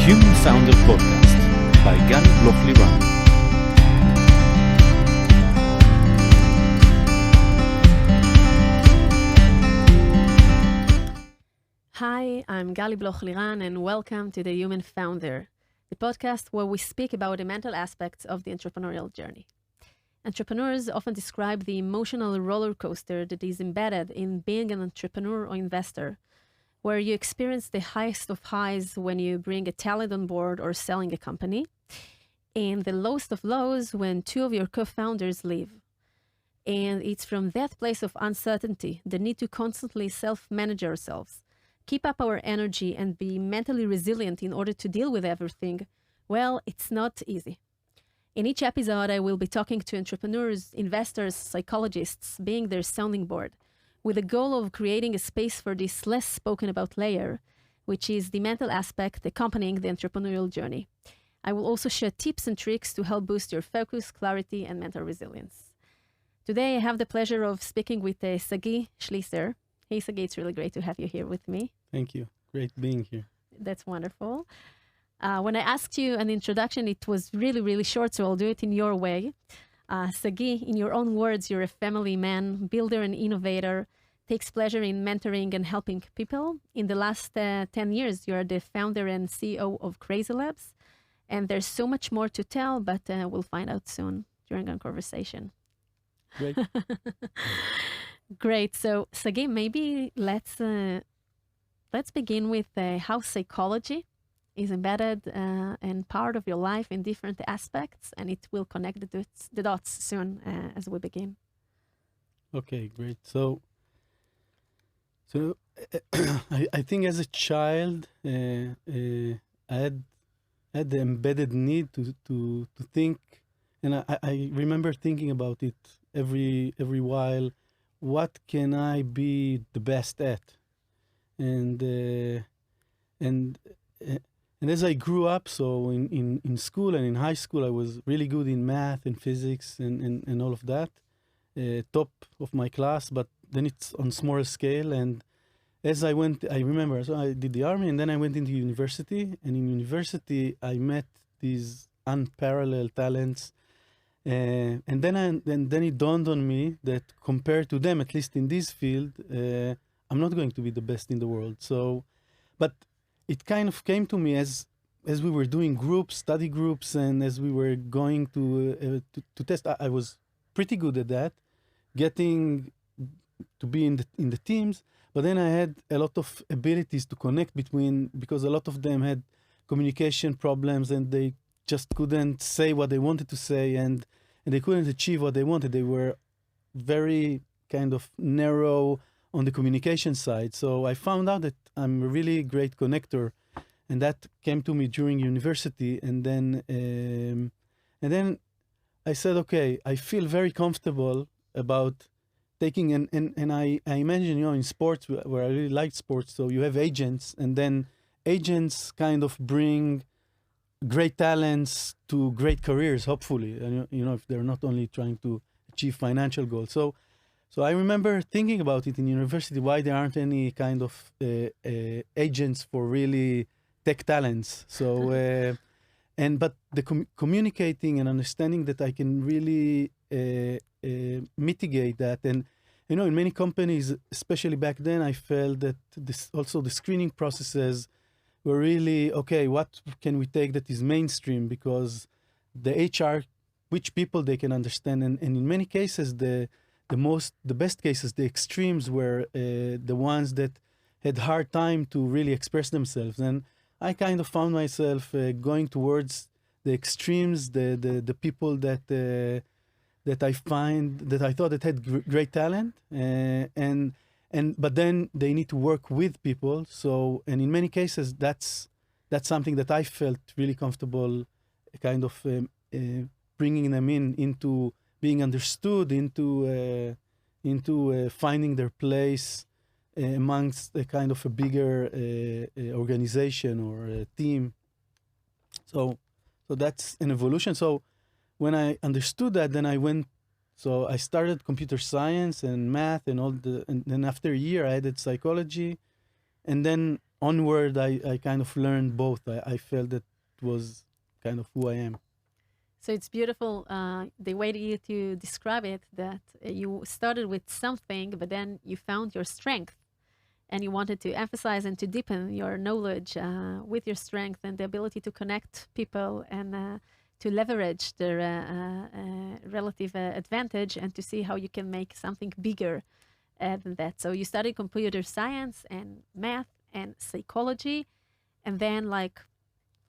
Human Founder Podcast by Gali Bloch-Liran. Hi, I'm Gali Bloch-Liran and welcome to the Human Founder, the podcast where we speak about the mental aspects of the entrepreneurial journey. Entrepreneurs often describe the emotional roller coaster that is embedded in being an entrepreneur or investor, where you experience the highest of highs when you bring a talent on board or selling a company, and the lowest of lows when two of your co-founders leave. And it's from that place of uncertainty, the need to constantly self-manage ourselves, keep up our energy and be mentally resilient in order to deal with everything, well, it's not easy. In each episode, I will be talking to entrepreneurs, investors, psychologists, being their sounding board, with the goal of creating a space for this less spoken about layer, which is the mental aspect accompanying the entrepreneurial journey. I will also share tips and tricks to help boost your focus, clarity, and mental resilience. Today, I have the pleasure of speaking with Sagi Schliesser. Hey, Sagi, it's really great to have you here with me. Thank you. Great being here. That's wonderful. When I asked you an introduction, it was really, really short, so I'll do it in your way. Sagi, in your own words, you're a family man, builder and innovator, takes pleasure in mentoring and helping people. In the last 10 years, you're the founder and CEO of Crazy Labs. And there's so much more to tell, but we'll find out soon during our conversation. Great. Great. So, Sagi, maybe let's begin with how psychology is embedded and part of your life in different aspects, and it will connect the dots soon as we begin. Okay, great. So I think as a child, I had the embedded need to think, and I remember thinking about it every while. What can I be the best at? And as I grew up, so in school and in high school, I was really good in math and physics and all of that, top of my class, but then it's on smaller scale. And as I went, I remember, so I did the army and then I went into university. And in university, I met these unparalleled talents. And then it dawned on me that compared to them, at least in this field, I'm not going to be the best in the world. So, but it kind of came to me as we were doing groups, study groups, and as we were going to test. I was pretty good at that, getting to be in the teams. But then I had a lot of abilities to connect between, because a lot of them had communication problems and they just couldn't say what they wanted to say, and they couldn't achieve what they wanted. They were very kind of narrow on the communication side. So I found out that I'm a really great connector, and that came to me during university. And then I said, okay, I feel very comfortable about taking, and I imagine, in sports, where I really liked sports, so you have agents, and then agents kind of bring great talents to great careers, hopefully, if they're not only trying to achieve financial goals. So I remember thinking about it in university, why there aren't any kind of agents for really tech talents. So, but the communicating and understanding that I can really mitigate that. And, in many companies, especially back then, I felt that the screening processes were really, okay, what can we take that is mainstream? Because the HR, which people they can understand. And in many cases, the best cases, the extremes were the ones that had hard time to really express themselves. And I kind of found myself going towards the extremes, the people that I thought that had great talent, but then they need to work with people. So, and in many cases, that's something that I felt really comfortable, kind of bringing them into being understood, into finding their place amongst a kind of a bigger organization or a team. So that's an evolution. So when I understood that, then I started computer science and math and and then after a year I added psychology, and then onward, I kind of learned both. I felt that was kind of who I am. So it's beautiful, the way that you describe it, that you started with something, but then you found your strength and you wanted to emphasize and to deepen your knowledge with your strength and the ability to connect people and to leverage their relative advantage and to see how you can make something bigger than that. So you studied computer science and math and psychology, and then like,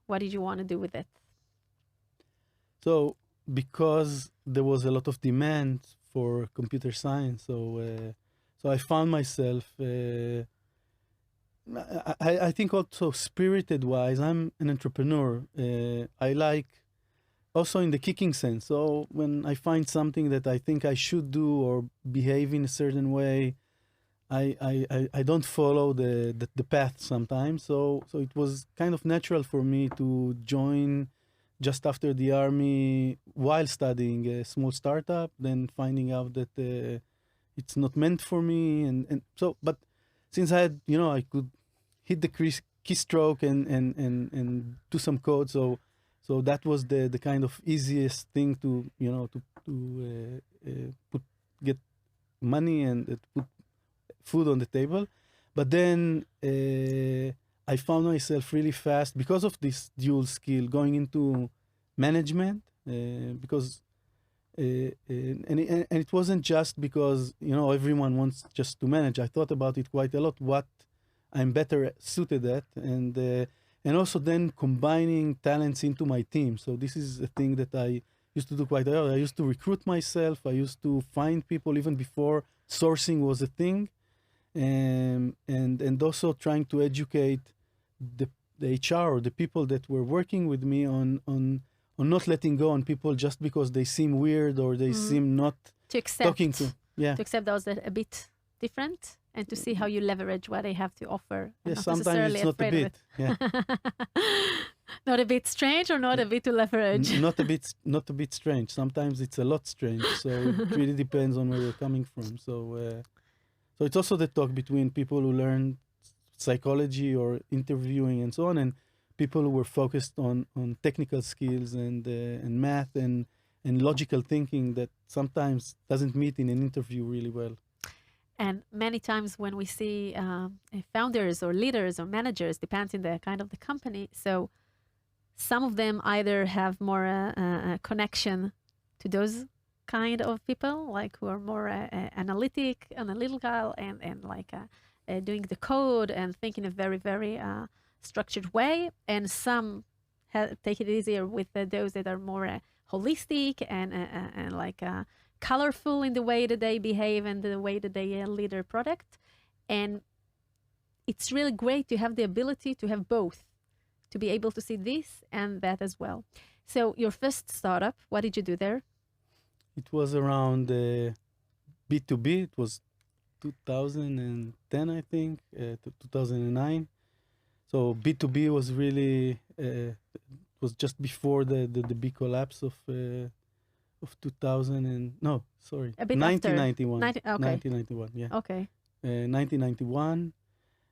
what did you want to do with it? So because there was a lot of demand for computer science, so I found myself. I think also spirited-wise, I'm an entrepreneur. I like also in the kicking sense. So when I find something that I think I should do or behave in a certain way, I don't follow the path sometimes. So it was kind of natural for me to join just after the army while studying a small startup, then finding out that it's not meant for me. And so, but since I had, I could hit the keystroke and do some code. So that was the kind of easiest thing to get money and put food on the table. But then I found myself really fast because of this dual skill going into management because and it wasn't just because everyone wants just to manage. I thought about it quite a lot, what I'm better suited at, and also then combining talents into my team. So this is a thing that I used to do quite a lot. I used to recruit myself. I used to find people even before sourcing was a thing, and also trying to educate the HR or the people that were working with me on not letting go on people just because they seem weird or they seem not to accept, talking to. Yeah. To accept those that are a bit different and to see how you leverage what they have to offer. Yeah, not sometimes it's not a bit. Yeah. Not a bit strange or not a bit to leverage? Not a bit strange. Sometimes it's a lot strange. So it really depends on where you're coming from. So it's also the talk between people who learn psychology or interviewing and so on, and people who were focused on technical skills and math and logical thinking that sometimes doesn't meet in an interview really well. And many times when we see founders or leaders or managers, depends on the kind of the company. So some of them either have more a connection to those kind of people, like who are more analytical and like doing the code and think in a very, very structured way. And some take it easier with those that are more holistic and like colorful in the way that they behave and the way that they lead their product. And it's really great to have the ability to have both, to be able to see this and that as well. So your first startup, what did you do there? It was around B2B. It was 2010, I think, to 2009. So B2B was really, was just before the big collapse of 2000 and, no, sorry, A bit 1991. after. 1991, yeah. Okay. 1991.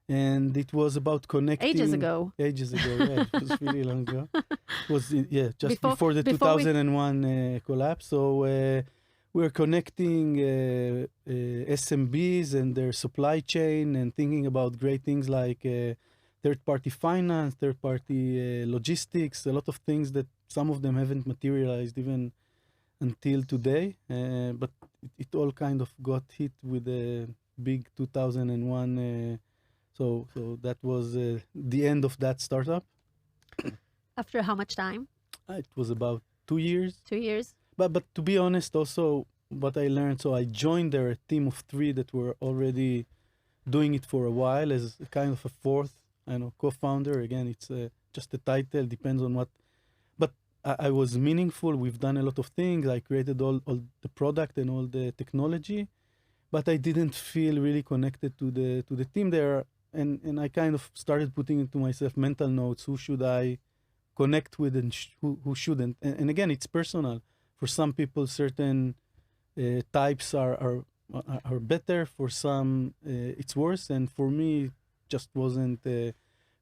And it was about connecting. Ages ago. Ages ago, yeah. It was really long ago. It was, just before the 2001 collapse. So we were connecting SMBs and their supply chain and thinking about great things like third-party finance, third-party logistics, a lot of things that some of them haven't materialized even until today. But it all kind of got hit with the big 2001 So that was the end of that startup. After how much time? It was about 2 years. 2 years. But to be honest, also what I learned, so I joined there a team of 3 that were already doing it for a while as a kind of a fourth, co-founder. Again, it's just a title, depends on what. But I was meaningful. We've done a lot of things. I created all the product and all the technology, but I didn't feel really connected to the team there. And I kind of started putting into myself mental notes, who should I connect with and who shouldn't. And again, it's personal. For some people, certain types are better. For some, it's worse. And for me, it just wasn't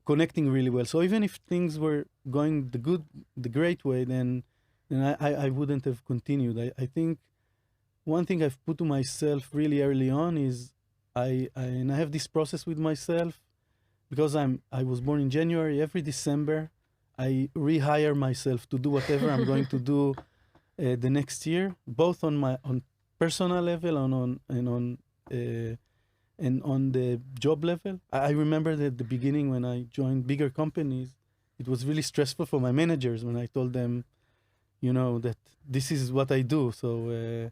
connecting really well. So even if things were going the great way, then I wouldn't have continued. I think one thing I've put to myself really early on is I have this process with myself because I was born in January. Every December, I rehire myself to do whatever I'm going to do the next year, both on personal level and on the job level. I remember that at the beginning when I joined bigger companies, it was really stressful for my managers when I told them, that this is what I do. So,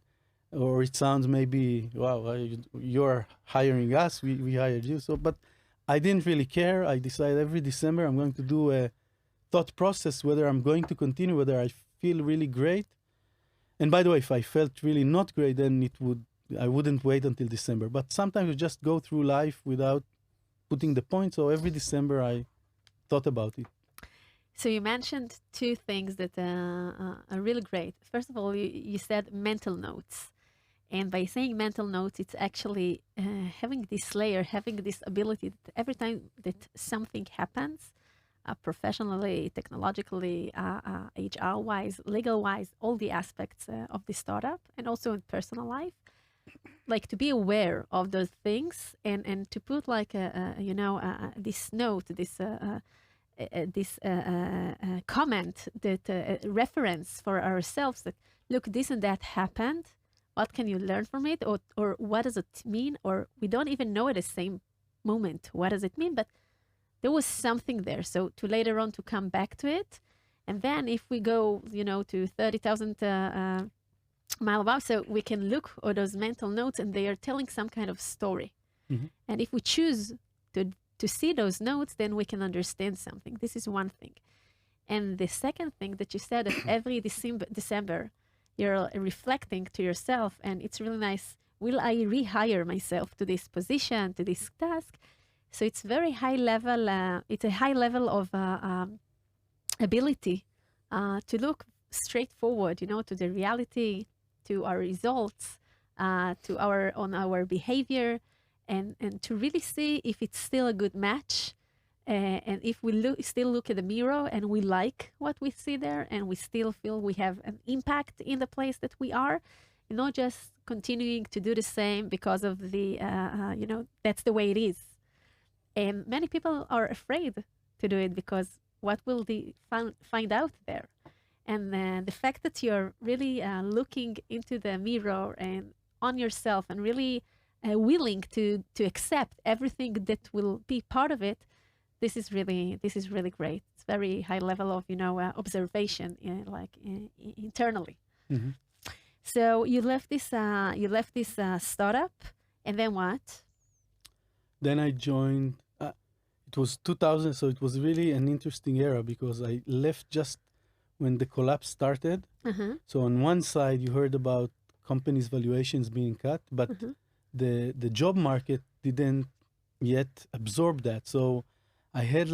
or it sounds maybe, wow, you're hiring us, we hired you. So, but I didn't really care. I decided every December I'm going to do a thought process, whether I'm going to continue, whether I feel really great. And by the way, if I felt really not great, then I wouldn't wait until December. But sometimes you just go through life without putting the point. So every December I thought about it. So you mentioned two things that are really great. First of all, you said mental notes. And by saying mental notes, it's actually having this layer, having this ability that every time that something happens, professionally, technologically, HR-wise, legal-wise, all the aspects of the startup, and also in personal life, like to be aware of those things and to put like this note, this comment, that reference for ourselves that, look, this and that happened. What can you learn from it? Or what does it mean? Or we don't even know at the same moment, what does it mean? But there was something there. So to later on to come back to it. And then if we go, to 30,000 mile above, so we can look at those mental notes and they are telling some kind of story. Mm-hmm. And if we choose to see those notes, then we can understand something. This is one thing. And the second thing that you said, that every December, you're reflecting to yourself, and it's really nice. Will I rehire myself to this position, to this task? So it's very high level. It's a high level of ability to look straightforward, to the reality, to our results, to our behavior, and to really see if it's still a good match. And if we still look at the mirror and we like what we see there, and we still feel we have an impact in the place that we are, not just continuing to do the same because of the, that's the way it is. And many people are afraid to do it because what will they find out there? And the fact that you're really looking into the mirror and on yourself and really willing to accept everything that will be part of it, this is really great. It's very high level of observation, internally. Mm-hmm. So you left this startup, and then what? Then I joined. It was 2000, so it was really an interesting era because I left just when the collapse started. Uh-huh. So on one side, you heard about companies' valuations being cut, but Uh-huh. the job market didn't yet absorb that. So I had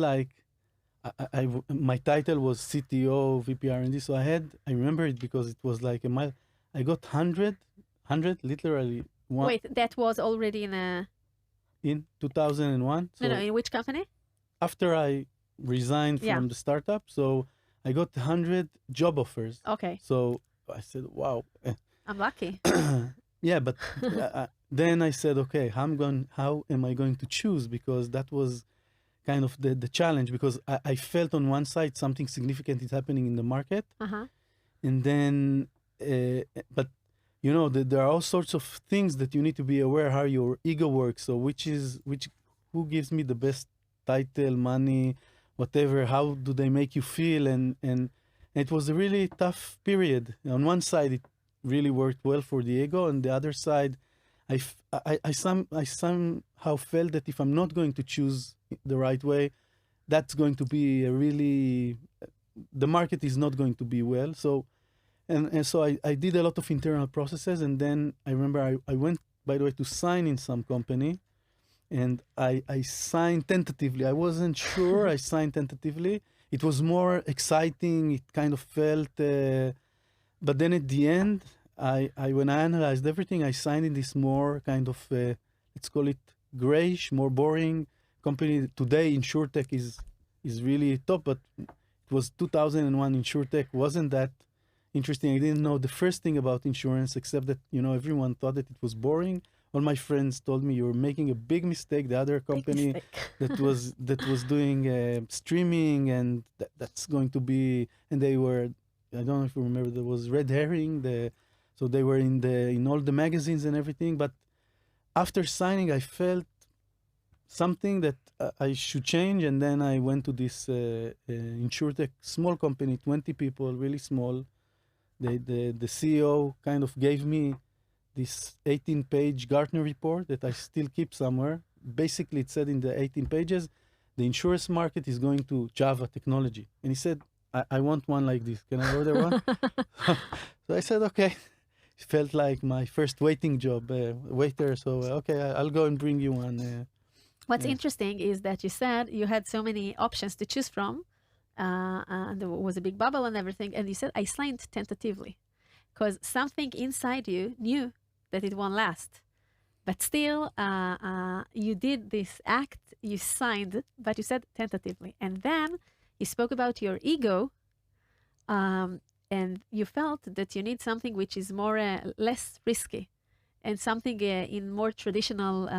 my title was CTO, VP R&D. So I remember it because it was like I got 100 literally. Wait, that was already in 2001. So no, in which company? After I resigned from the startup, so I got 100 job offers. Okay. So I said, wow. I'm lucky. Yeah, but then I said, okay, how am I going to choose? Because that was kind of the challenge, because I felt on one side something significant is happening in the market. Uh-huh. And then, but there are all sorts of things that you need to be aware how your ego works. So who gives me the best title, money, whatever, how do they make you feel? And it was a really tough period. On one side, it really worked well for the ego. On the other side, I somehow felt that if I'm not going to choose the right way, that's going to be the market is not going to be well. So, and so I did a lot of internal processes. And then I remember I went, by the way, to sign in some company. And I signed tentatively. I wasn't sure. I signed tentatively. It was more exciting. It kind of felt, but then at the end, when I analyzed everything, I signed in this more kind of, let's call it grayish, more boring, company today. InsurTech is really top, but it was 2001. InsurTech wasn't that interesting. I didn't know the first thing about insurance, except that everyone thought that it was boring. All my friends told me you're making a big mistake. The other company that was doing streaming, and that's going to be, and they were, I don't know if you remember, there was red herring. So they were in all the magazines and everything. But after signing, I felt something that I should change, and then I went to this InsurTech small company, 20 people, really small. The CEO kind of gave me this 18-page Gartner report that I still keep somewhere. Basically, it said in the 18 pages, the insurance market is going to Java technology. And he said, I want one like this. Can I order one? So I said, okay. It felt like my first waiting job, waiter. So, okay, I'll go and bring you one. What's interesting is that you said you had so many options to choose from. And there was a big bubble and everything. And you said, I signed tentatively. Because something inside you knew that it won't last. But still, you did this act, you signed, but you said tentatively. And then you spoke about your ego, and you felt that you need something which is more less risky, and something in more traditional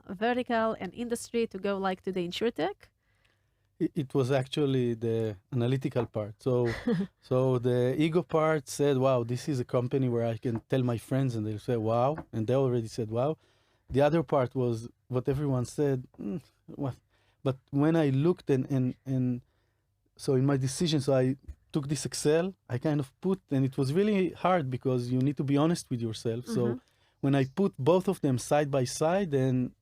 vertical and industry to go like to the InsurTech. It was actually the analytical part. So the ego part said, wow, this is a company where I can tell my friends and they'll say, wow. And they already said, wow. The other part was what everyone said. What? But when I looked and so in my decision, so I took this Excel, I kind of put, and it was really hard because you need to be honest with yourself. Mm-hmm. So when I put both of them side by side, then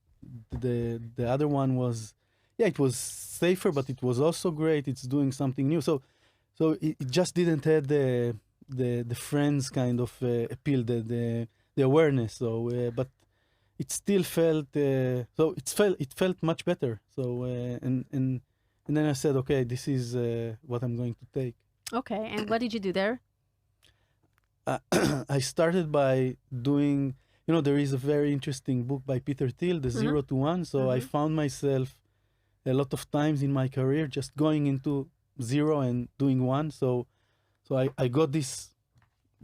the other one was, it was safer, but it was also great. It's doing something new. So it just didn't have the friends kind of appeal, the awareness. So, but it still felt it felt much better. So and then I said, okay, this is what I'm going to take. Okay, and what did you do there? I started by doing. There is a very interesting book by Peter Thiel, The 0 to 1. So I found myself a lot of times in my career just going into 0 and doing 1. So I got this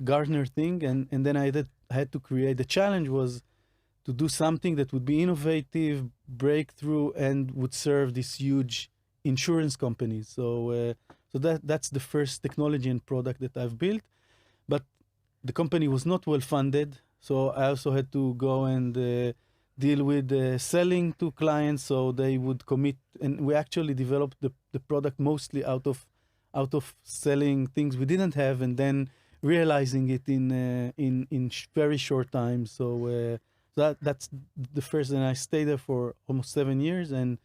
Gartner thing, and then I had to create. The challenge was to do something that would be innovative, breakthrough, and would serve these huge insurance companies. So that's the first technology and product that I've built. But the company was not well funded, so I also had to go and deal with selling to clients so they would commit. And we actually developed the product mostly out of selling things we didn't have and then realizing it in very short time. So that's the first, and I stayed there for almost 7 years and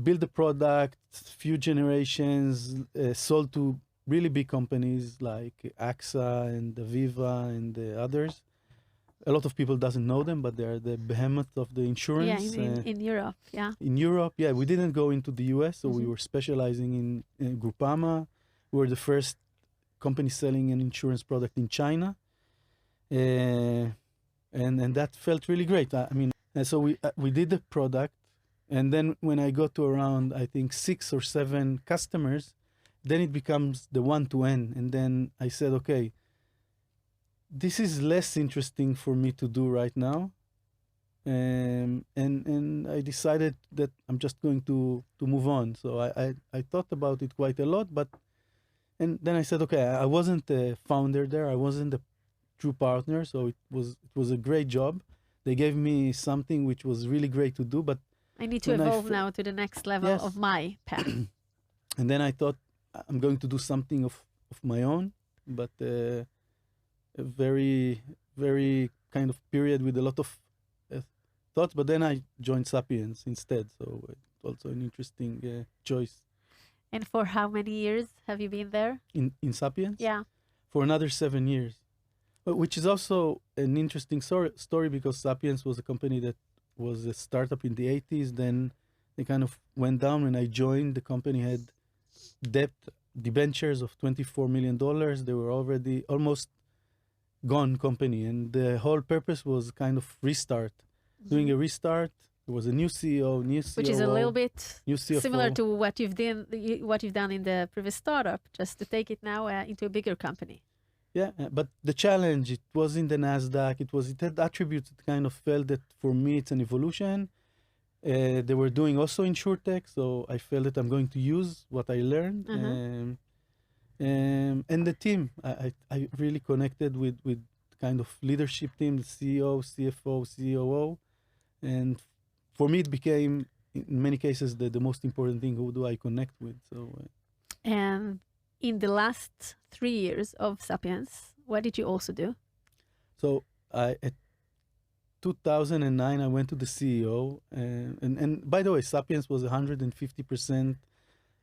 built the product, few generations, sold to really big companies like AXA and Aviva and others. A lot of people doesn't know them, but they're the behemoth of the insurance. Yeah, in Europe, yeah. In Europe, yeah. We didn't go into the US, so we were specializing in Groupama. We were the first company selling an insurance product in China. And that felt really great. And so we did the product. And then when I got to around, I think 6 or 7 customers, then it becomes the one-to-N. And then I said, okay, this is less interesting for me to do right now. And I decided that I'm just going to move on. So I thought about it quite a lot, and then I said, okay, I wasn't a founder there. I wasn't a true partner. So it was a great job. They gave me something which was really great to do, but I need to evolve now to the next level of my path. And then I thought I'm going to do something of my own, but a very, very kind of period with a lot of thoughts. But then I joined Sapiens instead. So it's also an interesting choice. And for how many years have you been there? In Sapiens? Yeah. For another 7 years. Which is also an interesting story because Sapiens was a company that was a startup in the 80s. Then they kind of went down. When I joined, the company had debt, debentures of $24 million. They were already almost gone company. And the whole purpose was kind of restart, doing a restart, There was a new CEO, new COO, Which is a little bit new CFO. similar to what you've done in the previous startup, just to take it now into a bigger company. Yeah, but the challenge, it was in the NASDAQ, it had attributes that kind of felt that for me it's an evolution. They were doing also InsurTech, so I felt that I'm going to use what I learned. And the team, I really connected with kind of leadership team, the CEO, CFO, COO. And for me, it became, in many cases, the most important thing. Who do I connect with? And in the last 3 years of Sapiens, what did you also do? So at 2009, I went to the CEO. And by the way, Sapiens was 150%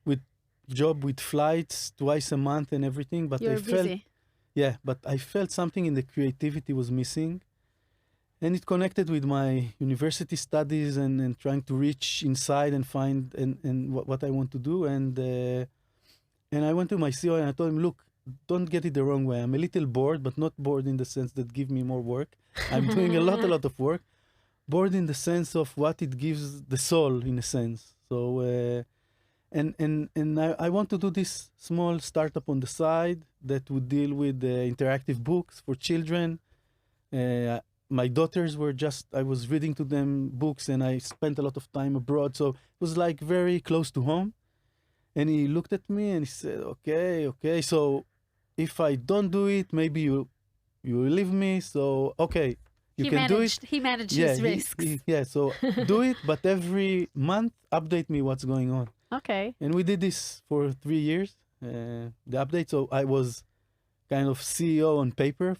with job with flights twice a month and everything. But You're busy. Yeah, but I felt something in the creativity was missing. And it connected with my university studies and trying to reach inside and find and what I want to do. And I went to my CEO and I told him, look, don't get it the wrong way. I'm a little bored, but not bored in the sense that give me more work. I'm doing a lot of work. Bored in the sense of what it gives the soul, in a sense. So, I want to do this small startup on the side that would deal with interactive books for children. My daughters were I was reading to them books and I spent a lot of time abroad. So it was like very close to home. And he looked at me and he said, okay. So if I don't do it, maybe you will leave me. So, okay, you can do it. He managed his risks. So do it, but every month update me what's going on. Okay. And we did this for 3 years, the update. So I was kind of CEO on paper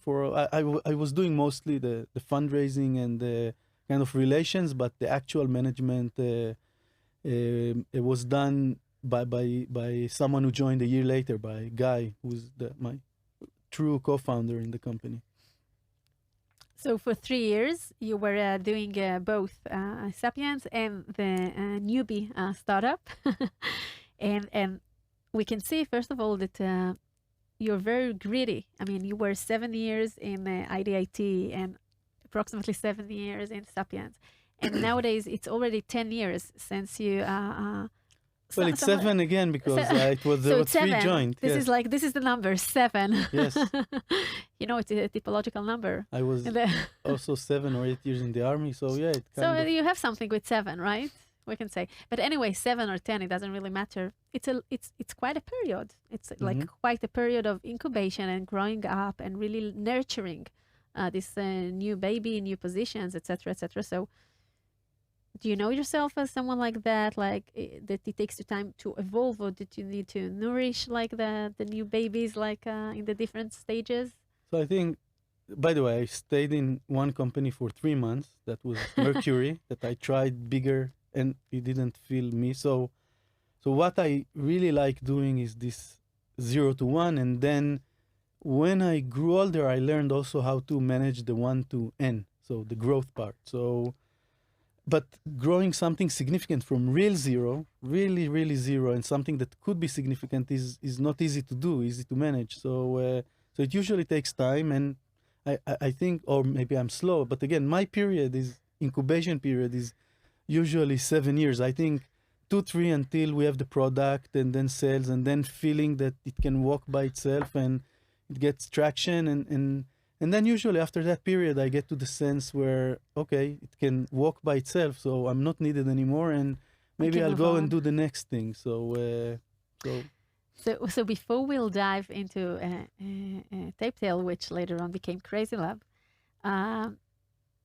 I was doing mostly the fundraising and the kind of relations, but the actual management it was done by someone who joined a year later, by Guy, who's my true co-founder in the company. So for 3 years, you were doing both Sapiens and the newbie startup. and we can see, first of all, that you're very greedy. I mean, you were 7 years in IDIT and approximately 7 years in Sapiens. And nowadays, it's already 10 years since you... well, it's 7 again because it was so 3 joined. This is the number 7. Yes. You know, it's a typological number. I was also 7 or 8 years in the army, so yeah. You have something with 7, right? We can say. But anyway, 7 or 10, it doesn't really matter. It's quite a period. It's like quite a period of incubation and growing up and really nurturing this new baby, new positions, etc., etc. So, do you know yourself as someone like that, that it takes you time to evolve, or did you need to nourish like the new babies, in the different stages? So I think, by the way, I stayed in one company for 3 months. That was Mercury, that I tried bigger and it didn't feel me. So what I really like doing is this 0 to 1. And then when I grew older, I learned also how to manage the 1 to N, so the growth part. But growing something significant from real zero, really, really zero, and something that could be significant is not easy to do, easy to manage. So it usually takes time, and I think, or maybe I'm slow, but again, my incubation period is usually 7 years. I think 2-3 until we have the product, and then sales, and then feeling that it can walk by itself and it gets traction, and then usually after that period, I get to the sense where, okay, it can walk by itself, so I'm not needed anymore, and maybe I'll go and do the next thing. So before we'll dive into TabTable, which later on became Crazy Lab, I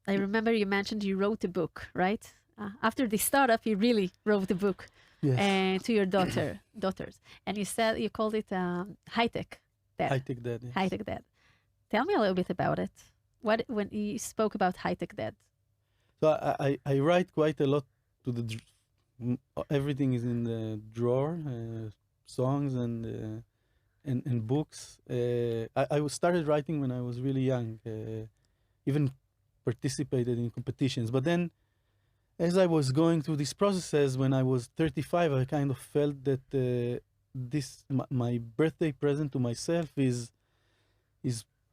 remember you mentioned you wrote a book, right? After the startup, you really wrote a book to your daughters, and you called it HighTech Dad. HighTech Dad. Yes. HighTech Dad. Tell me a little bit about it. When you spoke about HighTech Dad? So I write quite a lot to everything is in the drawer, songs and books. I started writing when I was really young, even participated in competitions. But then, as I was going through these processes, when I was 35, I kind of felt that my birthday present to myself is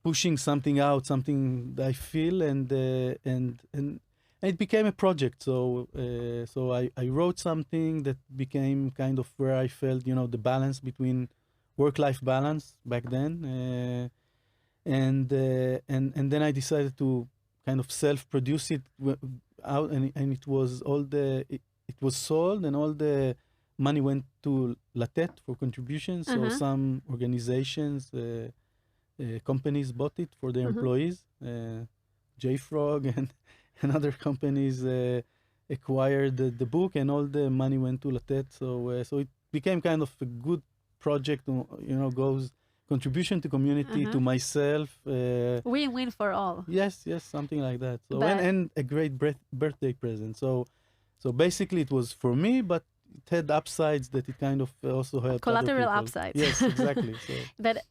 pushing something out, something that I feel, and it became a project. So I wrote something that became kind of where I felt, the balance between work-life balance back then, and then I decided to kind of self-produce it out, and it was it was sold, and all the money went to Latet for contributions. So some organizations, companies bought it for their employees. JFrog and other companies acquired the book, and all the money went to Latet. So it became kind of a good project. Goes contribution to community, to myself. Win-win for all. Yes, something like that. So and a great birthday present. So basically, it was for me, but it had upsides that it kind of also helped Collateral other people. upsides. Yes, exactly. So. But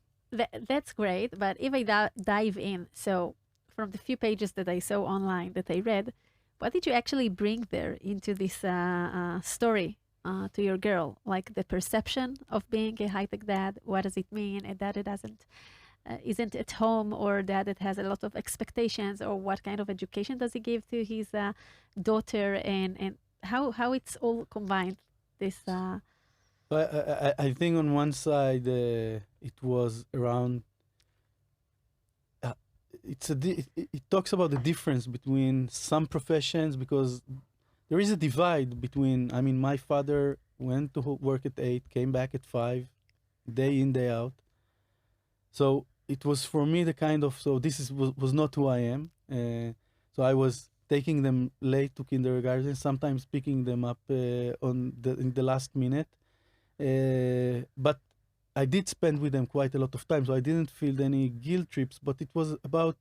that's great. But if I dive in, so from the few pages that I saw online that I read, what did you actually bring there into this story to your girl? Like the perception of being a high-tech dad, what does it mean? A dad that isn't at home, or dad that has a lot of expectations, or what kind of education does he give to his daughter, and how it's all combined? This. I think on one side it was around. It talks about the difference between some professions, because there is a divide between. I mean, my father went to work at 8, came back at 5, day in, day out. So it was for me the kind of. So this was not who I am. So I was taking them late to kindergarten, sometimes picking them up in the last minute. But I did spend with them quite a lot of time, so I didn't feel any guilt trips. But it was about,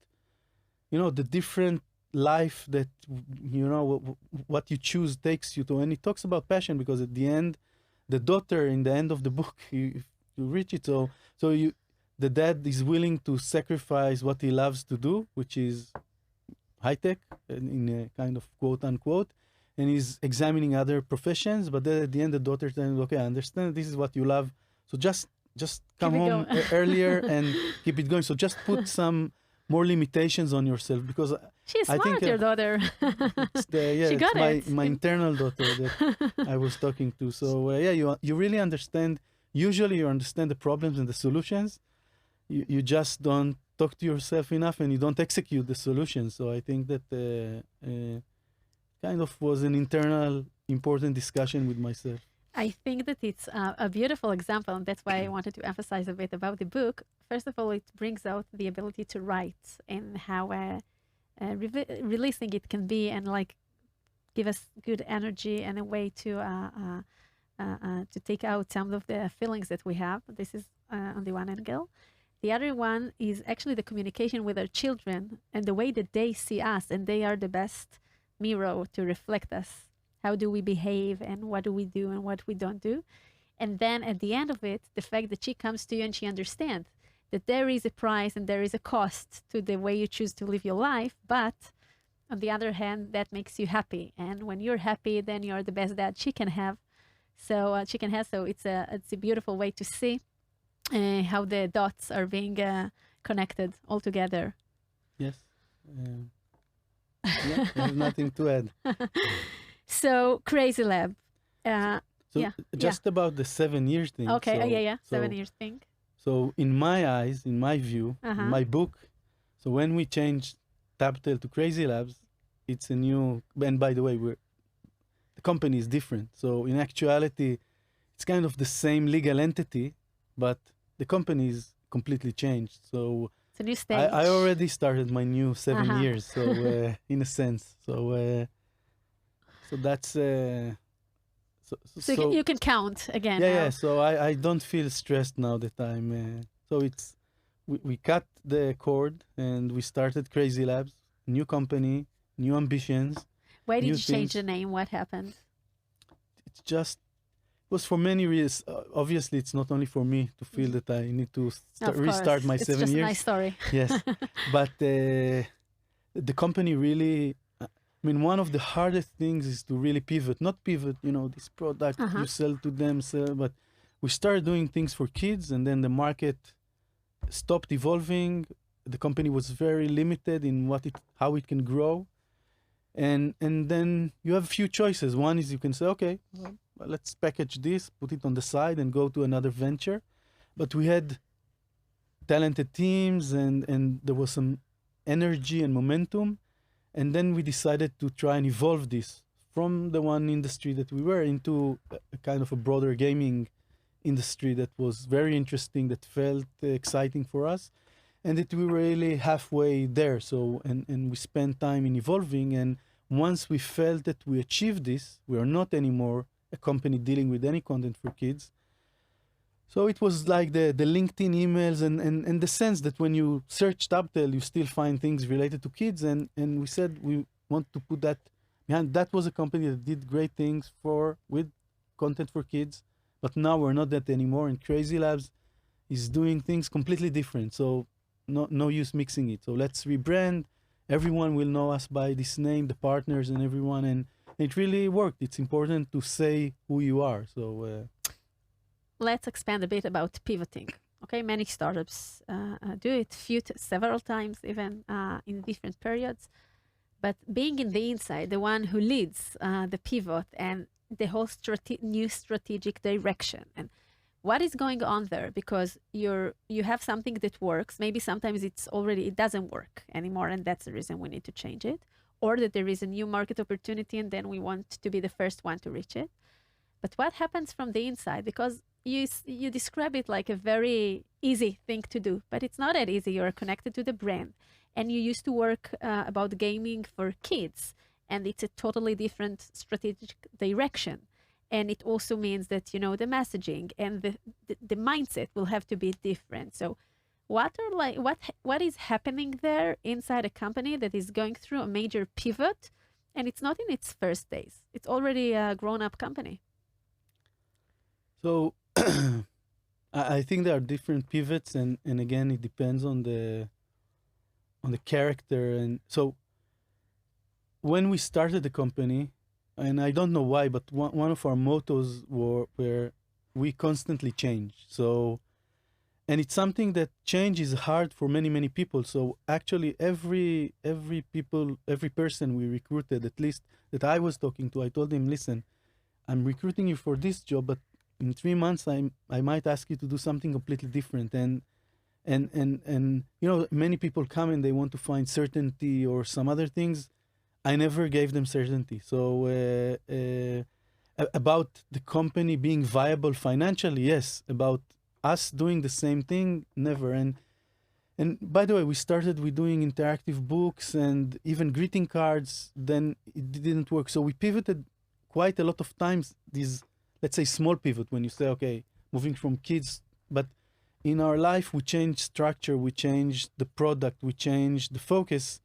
the different life that, what you choose takes you to. And it talks about passion, because at the end, the daughter in the end of the book, you reach it. So the dad is willing to sacrifice what he loves to do, which is high tech, in a kind of quote unquote, and he's examining other professions. But then at the end, the daughter tells him, "Okay, I understand. This is what you love. So just come home earlier and keep it going. So just put some more limitations on yourself, because she's I smart, think your daughter. She got my internal daughter that I was talking to. So you really understand. Usually, you understand the problems and the solutions. You just don't talk to yourself enough, and you don't execute the solution. So I think that kind of was an internal important discussion with myself. I think that it's a beautiful example, and that's why I wanted to emphasize a bit about the book. First of all, it brings out the ability to write, and how releasing it can be, and like give us good energy and a way to take out some of the feelings that we have. This is on the one angle. The other one is actually the communication with our children, and the way that they see us, and they are the best mirror to reflect us. How do we behave, and what do we do, and what we don't do? And then at the end of it, the fact that she comes to you and she understands that there is a price and there is a cost to the way you choose to live your life. But on the other hand, that makes you happy. And when you're happy, then you're the best dad she can have. So it's a beautiful way to see how the dots are being connected all together. Yes. I have nothing to add. So Crazy Lab. About the 7 years thing. Okay, So 7 years thing. So in my eyes, in my view, in my book, so when we changed TabTable to Crazy Labs, it's a new, and by the way, the company is different. So in actuality, it's kind of the same legal entity, but the company is completely changed. So it's a new stage. I already started my new 7 years, so in a sense. So that's... So you can count again. Yeah. So I don't feel stressed now that I'm... so it's... We cut the cord and we started Crazy Labs, new company, new ambitions. Why did you change the name? What happened? It's just... It was for many reasons. Obviously, it's not only for me to feel that I need to restart my 7 years. It's just a nice story. Yes. But the company really... I mean, one of the hardest things is to really pivot. Not pivot, this product you sell to them, but we started doing things for kids, and then the market stopped evolving. The company was very limited in how it can grow. And then you have a few choices. One is you can say, okay, well, let's package this, put it on the side, and go to another venture. But we had talented teams, and there was some energy and momentum. And then we decided to try and evolve this from the one industry that we were into a kind of a broader gaming industry that was very interesting, that felt exciting for us, and that we were really halfway there. So, and we spent time in evolving. And once we felt that we achieved this, we are not anymore a company dealing with any content for kids. So it was like the LinkedIn emails and the sense that when you search TabTable, you still find things related to kids. And we said we want to put that behind. That was a company that did great things with content for kids. But now we're not that anymore. And Crazy Labs is doing things completely different. So no use mixing it. So let's rebrand. Everyone will know us by this name, the partners and everyone. And it really worked. It's important to say who you are. So... let's expand a bit about pivoting. Okay, many startups do it several times, even in different periods. But being in the inside, the one who leads the pivot and the whole new strategic direction, and what is going on there? Because you have something that works. Maybe sometimes it doesn't work anymore, and that's the reason we need to change it, or that there is a new market opportunity, and then we want to be the first one to reach it. But what happens from the inside? Because you describe it like a very easy thing to do, but it's not that easy. You're connected to the brand, and you used to work about gaming for kids, and it's a totally different strategic direction. And it also means that, the messaging and the mindset will have to be different. So what is happening there inside a company that is going through a major pivot, and it's not in its first days. It's already a grown-up company. So I think there are different pivots, and again, it depends on the character. And so when we started the company, and I don't know why, but one of our mottos were we constantly change. So, and it's something that change is hard for many people. So actually, every person we recruited, at least that I was talking to, I told him, listen, I'm recruiting you for this job, but in 3 months, I might ask you to do something completely different. And many people come and they want to find certainty or some other things. I never gave them certainty. So about the company being viable financially, yes. About us doing the same thing, never. And by the way, we started with doing interactive books and even greeting cards. Then it didn't work. So we pivoted quite a lot of times. These, let's say, small pivot when you say, okay, moving from kids. But in our life, we changed structure, we changed the product, we changed the focus.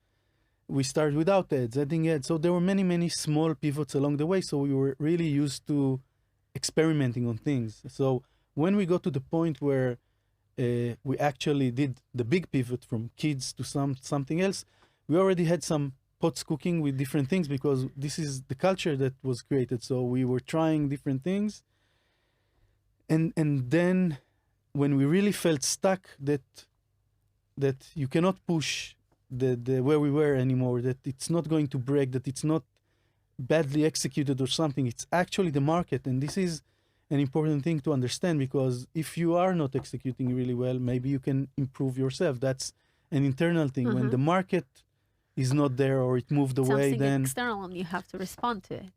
We started without ads, adding ads. So there were many small pivots along the way. So we were really used to experimenting on things. So when we got to the point where we actually did the big pivot from kids to something else, we already had some pots cooking with different things, because this is the culture that was created. So we were trying different things. And then when we really felt stuck that you cannot push the where we were anymore, that it's not going to break, that it's not badly executed or something, it's actually the market. And this is an important thing to understand, because if you are not executing really well, maybe you can improve yourself. That's an internal thing. When the market is not there or it moved away, something then external, and you have to respond to it.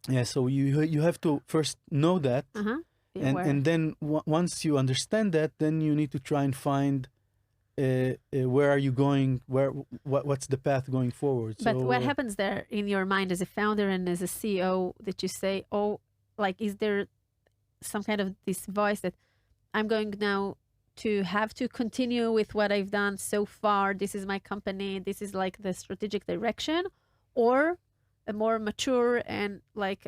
Yeah, so you have to first know that, and then once you understand that, then you need to try and find where are you going, what's the path going forward. But what happens there in your mind as a founder and as a CEO, that you say, oh, like, is there some kind of this voice that I'm going now to have to continue with what I've done so far, this is my company, this is like the strategic direction, or a more mature and like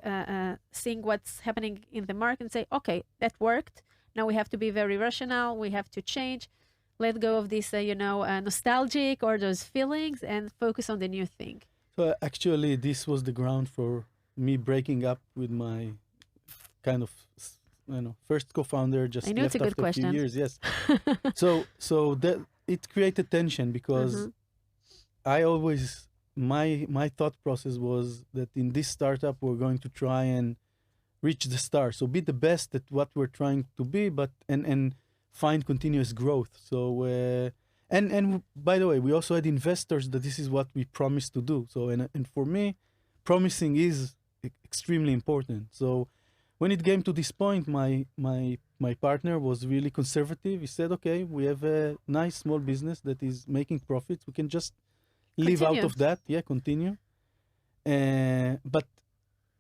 seeing what's happening in the market and say, okay, that worked, now we have to be very rational, we have to change, let go of this nostalgic or those feelings and focus on the new thing. So actually this was the ground for me breaking up with my kind of first co-founder. Just left after a few years. Yes. so that it created tension, because I always my thought process was that in this startup we're going to try and reach the star. So be the best at what we're trying to be, but and find continuous growth. So and by the way, we also had investors that this is what we promised to do. So and for me, promising is extremely important. So when it came to this point, my partner was really conservative. He said, "Okay, we have a nice small business that is making profits. We can just live out of that. Yeah, continue." But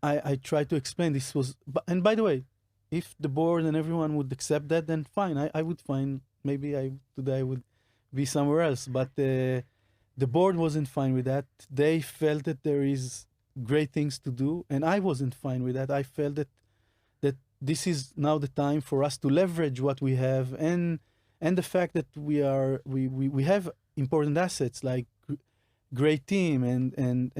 I tried to explain this was, and by the way, if the board and everyone would accept that, then fine. I would find maybe today I would be somewhere else. But the board wasn't fine with that. They felt that there is great things to do, and I wasn't fine with that. I felt that this is now the time for us to leverage what we have, and the fact that we have important assets like great team and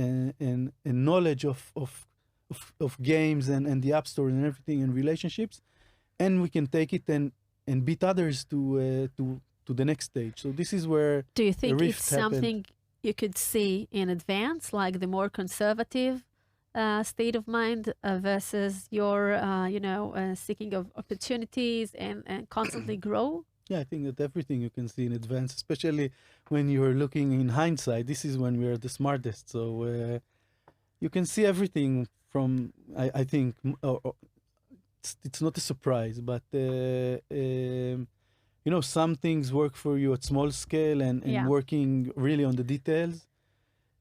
knowledge of games and the app store and everything and relationships, and we can take it and beat others to the next stage. So this is where do you think the it's something you could see in advance, like the more conservative state of mind versus your seeking of opportunities and constantly grow? Yeah, I think that everything you can see in advance, especially when you're looking in hindsight. This is when we are the smartest. So you can see everything from, I think, it's not a surprise, but some things work for you at small scale and working really on the details.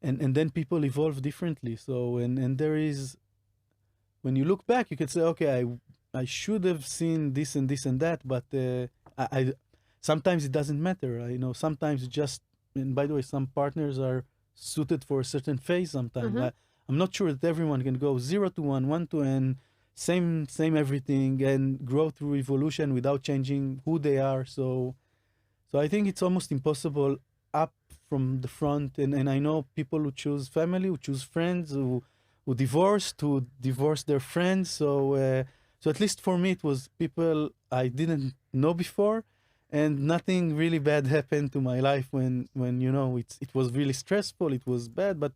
And then people evolve differently. So, and there is, when you look back, you could say, okay, I should have seen this and this and that, but I sometimes it doesn't matter. Sometimes it just, and by the way, some partners are suited for a certain phase sometimes. I'm not sure that everyone can go 0 to 1, 1 to N, same everything, and grow through evolution without changing who they are. So I think it's almost impossible up from the front. And I know people who choose family, who choose friends, who divorce their friends. So at least for me, it was people I didn't know before, and nothing really bad happened to my life when it was really stressful. It was bad, but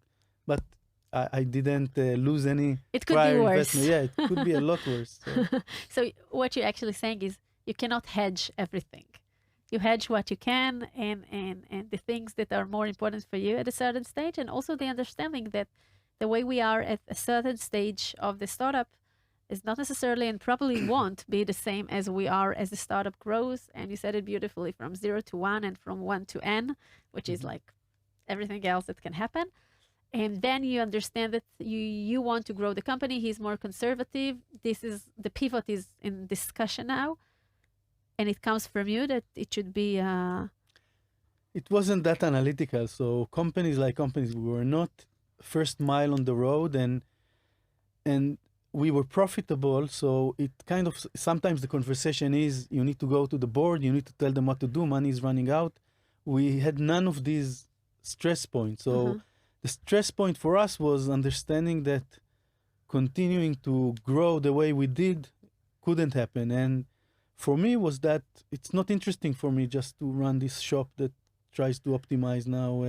I didn't lose any. It could be worse. Investment. Yeah, it could be a lot worse. So what you're actually saying is you cannot hedge everything. You hedge what you can and the things that are more important for you at a certain stage, and also the understanding that the way we are at a certain stage of the startup is not necessarily and probably won't be the same as we are as the startup grows. And you said it beautifully, from 0 to 1 and from 1 to N, which is like everything else that can happen. And then you understand that you want to grow the company. He's more conservative. The pivot is in discussion now. And it comes from you that it should be... It wasn't that analytical. So companies, we were not first mile on the road, and we were profitable. So it kind of, sometimes the conversation is, you need to go to the board, you need to tell them what to do, money is running out. We had none of these stress points. So the stress point for us was understanding that continuing to grow the way we did couldn't happen. And for me was that it's not interesting for me just to run this shop that tries to optimize now.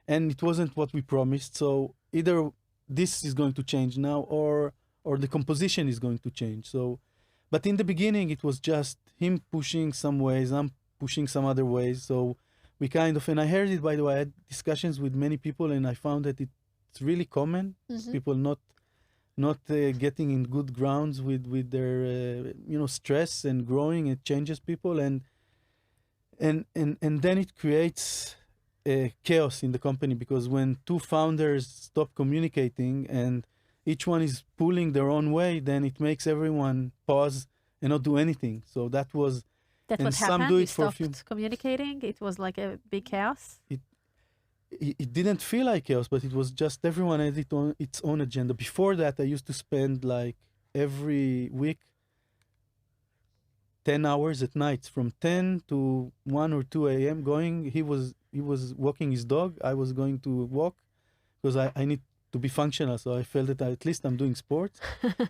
And it wasn't what we promised. So either this is going to change now or the composition is going to change. So, but in the beginning, it was just him pushing some ways, I'm pushing some other ways. So we kind of, and I heard it, by the way, I had discussions with many people, and I found that it's really common. People not getting in good grounds with their stress and growing. It changes people, and then it creates chaos in the company, because when two founders stop communicating and each one is pulling their own way, then it makes everyone pause and not do anything. So that's what happened. You stopped communicating. It was like a big chaos. It didn't feel like chaos, but it was just everyone had its own agenda. Before that, I used to spend like every week 10 hours at night, from 10 to 1 or 2 a.m. going. He was walking his dog. I was going to walk because I need to be functional. So I felt that at least I'm doing sports.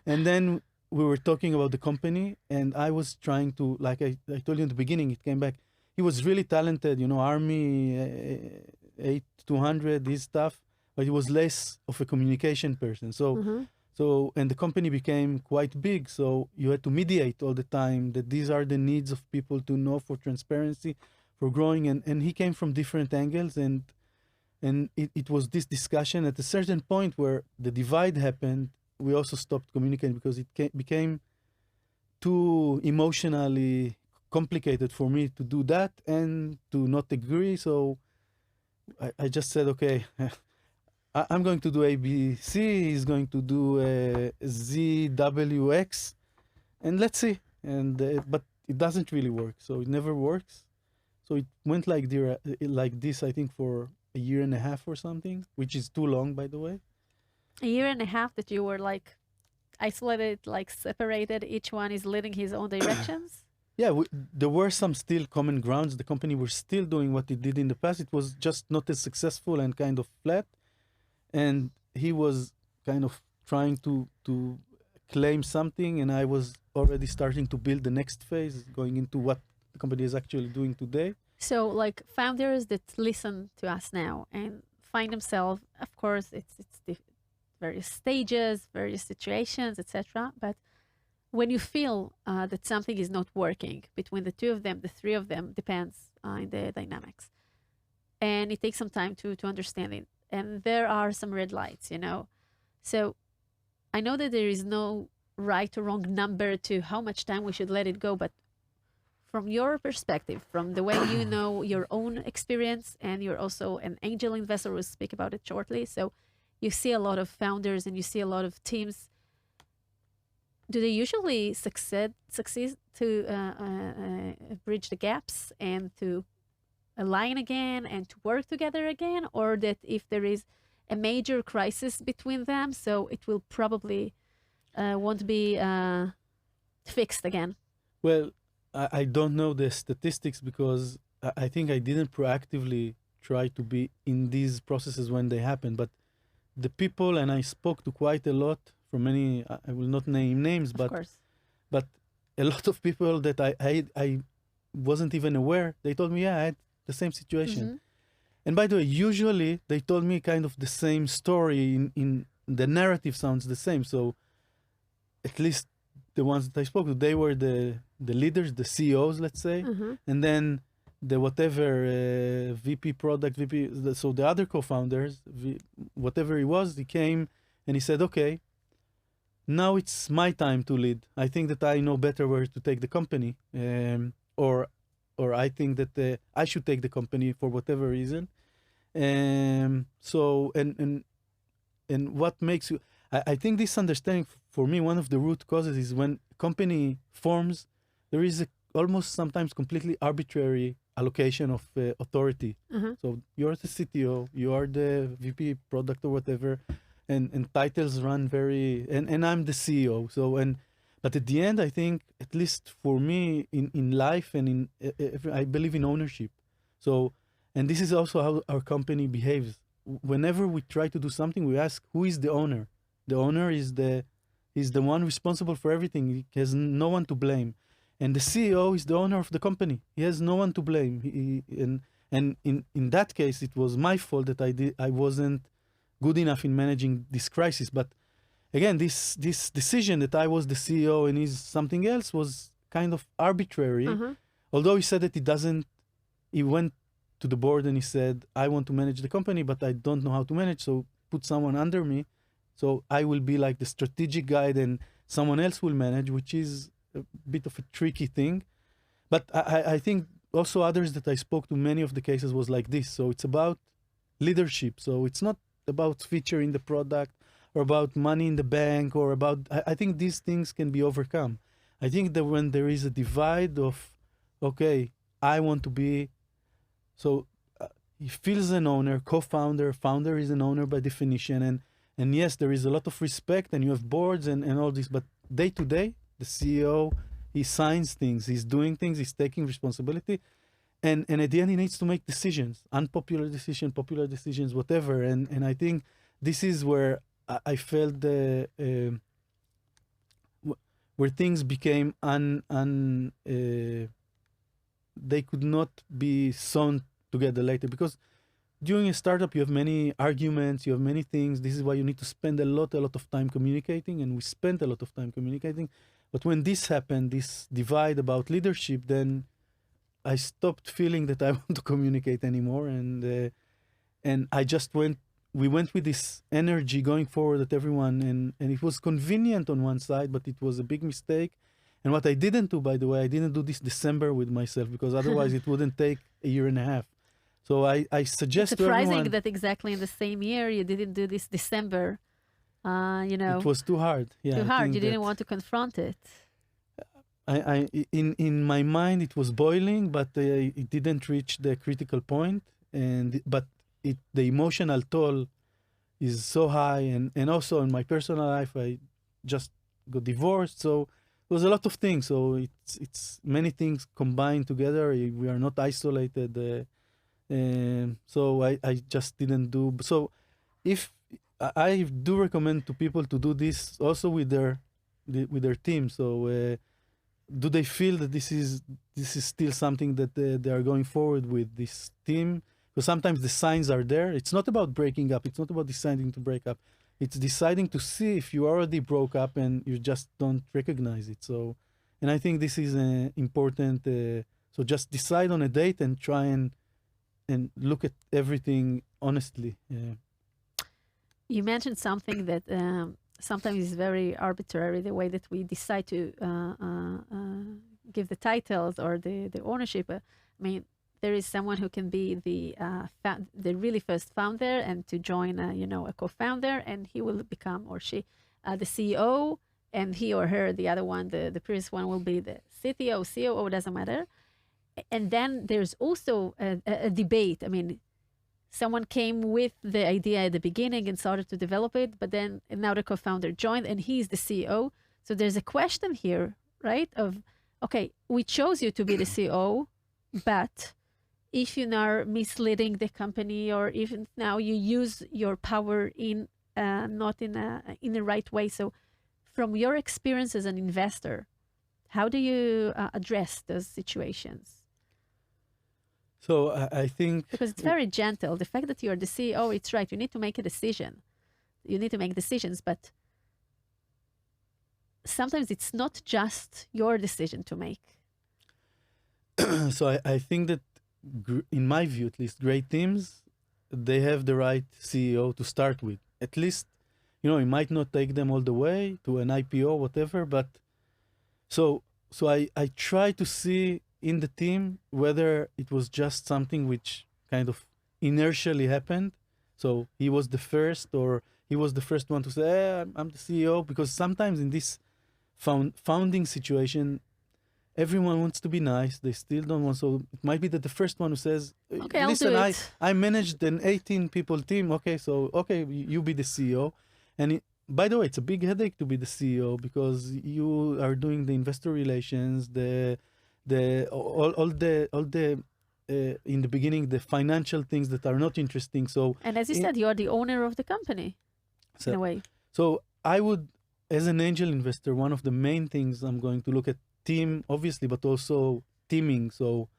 And then we were talking about the company, and I was trying to, like I told you in the beginning, it came back. He was really talented, Army 8200, this stuff. but he was less of a communication person. So, and the company became quite big, so you had to mediate all the time that these are the needs of people to know for transparency, for growing, and he came from different angles, and it was this discussion at a certain point where the divide happened. We also stopped communicating because it became too emotionally complicated for me to do that and to not agree. So I just said, okay, I'm going to do ABC, he's going to do ZWX, and let's see. And but it doesn't really work, so it never works. So it went like this, I think, for a year and a half or something, which is too long, by the way. A year and a half that you were like isolated, like separated, each one is leading his own directions? Yeah, there were some still common grounds. The company was still doing what it did in the past. It was just not as successful and kind of flat. And he was kind of trying to claim something, and I was already starting to build the next phase, going into what the company is actually doing today. So, like founders that listen to us now and find themselves, of course, it's the various stages, various situations, etc. But when you feel that something is not working between the two of them, the three of them, depends in the dynamics, and it takes some time to understand it. And there are some red lights, you know. So I know that there is no right or wrong number to how much time we should let it go, but from your perspective, from the way you know your own experience, and you're also an angel investor, we'll speak about it shortly. So you see a lot of founders and you see a lot of teams. Do they usually succeed to bridge the gaps and to align again and to work together again, or that if there is a major crisis between them, so it will probably won't be fixed again? Well, I don't know the statistics because I think I didn't proactively try to be in these processes when they happen, but the people, and I spoke to quite a lot from many, I will not name names, but a lot of people that I wasn't even aware, they told me, yeah, I had the same situation. And by the way, usually they told me kind of the same story in the narrative sounds the same. So at least the ones that I spoke to, they were the leaders, the CEOs, let's say, and then the whatever VP product, so the other co-founders, whatever he was, he came and he said, okay, now it's my time to lead. I think that I know better where to take the company, or I think that I should take the company for whatever reason. So, and what makes you, I think this understanding, for me, one of the root causes is when company forms, there is almost sometimes completely arbitrary allocation of authority. So you're the CTO, you are the VP product or whatever, and titles run very, and I'm the CEO. So, but at the end, I think, at least for me in life and I believe in ownership. So, and this is also how our company behaves. Whenever we try to do something, we ask, who is the owner? The owner is the one responsible for everything. He has no one to blame. And the CEO is the owner of the company. He has no one to blame. And in that case, it was my fault that I wasn't good enough in managing this crisis. But again, this decision that I was the CEO and he's something else was kind of arbitrary. Although he said that he went to the board and he said, I want to manage the company, but I don't know how to manage, so put someone under me. So I will be like the strategic guide and someone else will manage, which is a bit of a tricky thing. But I think also others that I spoke to, many of the cases was like this. So it's about leadership. So it's not about feature in the product or about money in the bank or about, I think these things can be overcome. I think that when there is a divide of, okay, I want to be, so he feels an owner, co-founder, founder is an owner by definition. And yes, there is a lot of respect and you have boards and all this, but day to day, the CEO, he signs things, he's doing things, he's taking responsibility. And at the end, he needs to make decisions, unpopular decisions, popular decisions, whatever. And I think this is where I felt where things became they could not be sewn together later, because during a startup, you have many arguments, you have many things. This is why you need to spend a lot of time communicating, and we spent a lot of time communicating. But when this happened, this divide about leadership, then I stopped feeling that I want to communicate anymore, and I just went. We went with this energy going forward at everyone, and it was convenient on one side, but it was a big mistake. And what I didn't do, by the way, I didn't do this December with myself, because otherwise it wouldn't take a year and a half. So I suggest It's to surprising everyone, that exactly in the same year you didn't do this December. it was too hard. Yeah, too I hard. think You didn't that want to confront it. in my mind it was boiling, but it didn't reach the critical point. But the emotional toll is so high, and also in my personal life I just got divorced, so it was a lot of things. So it's many things combined together. We are not isolated, so I just didn't do. So if I do recommend to people to do this also with their team. So do they feel that this is still something that they are going forward with this team? Because sometimes the signs are there. It's not about breaking up. It's not about deciding to break up. It's deciding to see if you already broke up and you just don't recognize it. So, and I think this is important. So just decide on a date and try and look at everything honestly. You mentioned something that sometimes is very arbitrary, the way that we decide to give the titles or the ownership. I mean, there is someone who can be the really first founder and to join a co-founder, and he will become, or she, the CEO, and he or her, the other one, the previous one, will be the CTO, COO, doesn't matter. And then there's also a debate. I mean, someone came with the idea at the beginning and started to develop it, but then now the co-founder joined and he's the CEO. So there's a question here, right? Of, okay, we chose you to be the CEO, but if you are misleading the company, or if now you use your power not in the right way. So from your experience as an investor, how do you address those situations? So I think, because it's very gentle. The fact that you're the CEO, it's right. You need to make a decision. You need to make decisions, but sometimes it's not just your decision to make. So I think that in my view, at least, great teams, they have the right CEO to start with. At least, it might not take them all the way to an IPO, whatever, but so I try to see in the team whether it was just something which kind of inertially happened. So he was the first, or he was the first one to say, I'm the CEO, because sometimes in this founding situation, everyone wants to be nice. They still don't want. So it might be that the first one who says, okay, listen, I'll do it. I managed an 18 people team. Okay, so you be the CEO. And by the way, it's a big headache to be the CEO, because you are doing the investor relations, all the in the beginning, the financial things that are not interesting. So, and as you said, you are the owner of the company, in a way. So I would, as an angel investor, one of the main things I'm going to look at team, obviously, but also teaming. So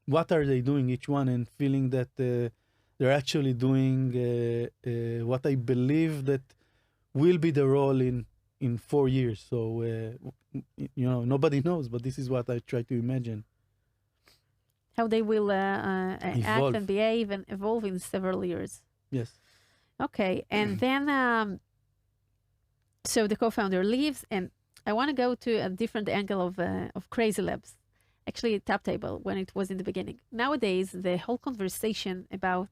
what are they doing, each one, and feeling that they're actually doing what I believe that will be the role in 4 years. So, nobody knows, but this is what I try to imagine. How they will act and behave and evolve in several years. Yes. Okay, and then, so the co-founder leaves, and I want to go to a different angle of Crazy Labs. Actually, TabTable, when it was in the beginning. Nowadays, the whole conversation about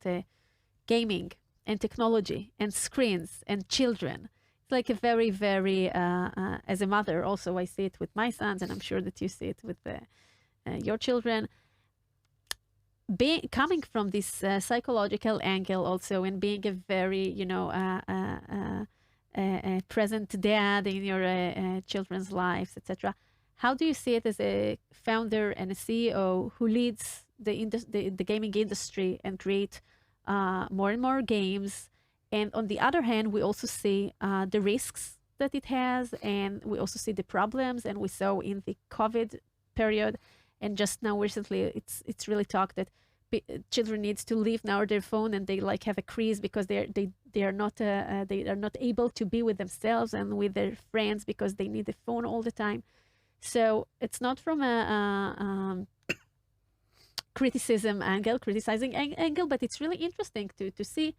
gaming and technology and screens and children, it's like a very, very, as a mother also, I see it with my sons, and I'm sure that you see it with your children. Coming from this psychological angle also, and being a very, present dad in your children's lives, etc. How do you see it as a founder and a CEO who leads the gaming industry and create more and more games? And on the other hand, we also see the risks that it has, and we also see the problems. And we saw in the COVID period, and just now recently, it's really talked that children needs to leave now their phone and they like have a crease because they are not able to be with themselves and with their friends because they need the phone all the time. So it's not from a criticizing angle, but it's really interesting to see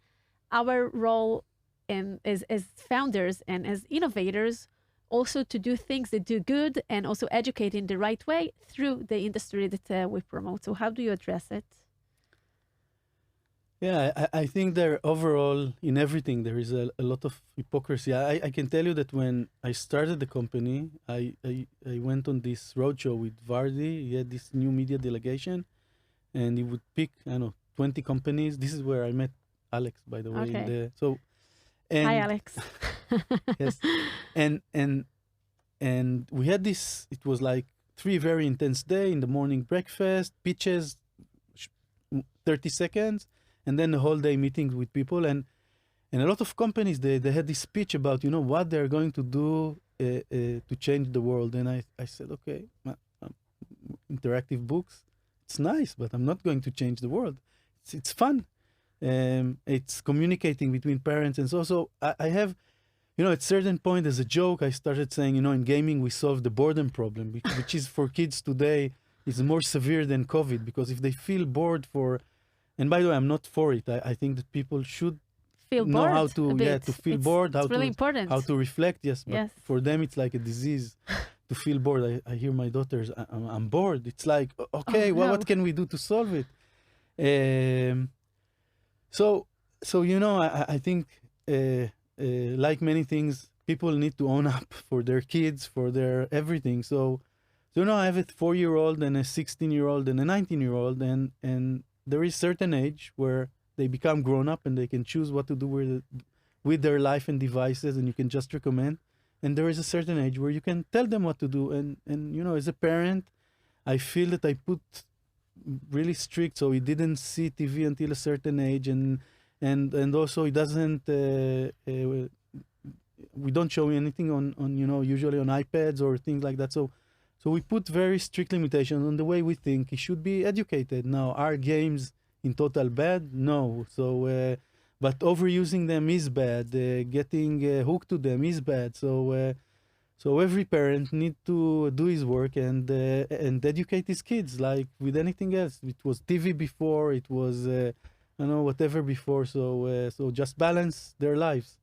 our role as founders and as innovators, also to do things that do good and also educate in the right way through the industry that we promote. So how do you address it? Yeah, I think there overall in everything there is a lot of hypocrisy. I can tell you that when I started the company, I went on this roadshow with Vardy. He had this new media delegation, and he would pick 20 companies. This is where I met Alex, by the way. Okay. And Hi, Alex. yes, and we had this. It was like 3 very intense day. In the morning breakfast, pitches, 30 seconds, and then the whole day meetings with people. And a lot of companies they had this speech about what they're going to do to change the world. And I said, okay, interactive books, it's nice, but I'm not going to change the world. It's fun. It's communicating between parents, and so I have, at certain point as a joke, I started saying, in gaming we solved the boredom problem, which is for kids today is more severe than COVID, because if they feel bored and by the way, I'm not for it. I think that people should Feel know bored how to feel bored, it's really important. how to reflect. Yes, but Yes. for them it's like a disease to feel bored. I hear my daughters, I'm bored. It's like, okay, Oh, no. what can we do to solve it? So I think like many things, people need to own up for their kids, for their everything. So I have a 4-year-old and a 16-year-old and a 19-year-old, and there is certain age where they become grown up and they can choose what to do with their life and devices, and you can just recommend. And there is a certain age where you can tell them what to do. And as a parent, I feel that I put really strict, so he didn't see TV until a certain age, and also he doesn't. We don't show anything on usually on iPads or things like that. So we put very strict limitations on the way we think he should be educated. Now, are games in total bad? No. So, but overusing them is bad. Getting hooked to them is bad. So every parent need to do his work and educate his kids like with anything else. It was TV before. It was whatever before. So just balance their lives.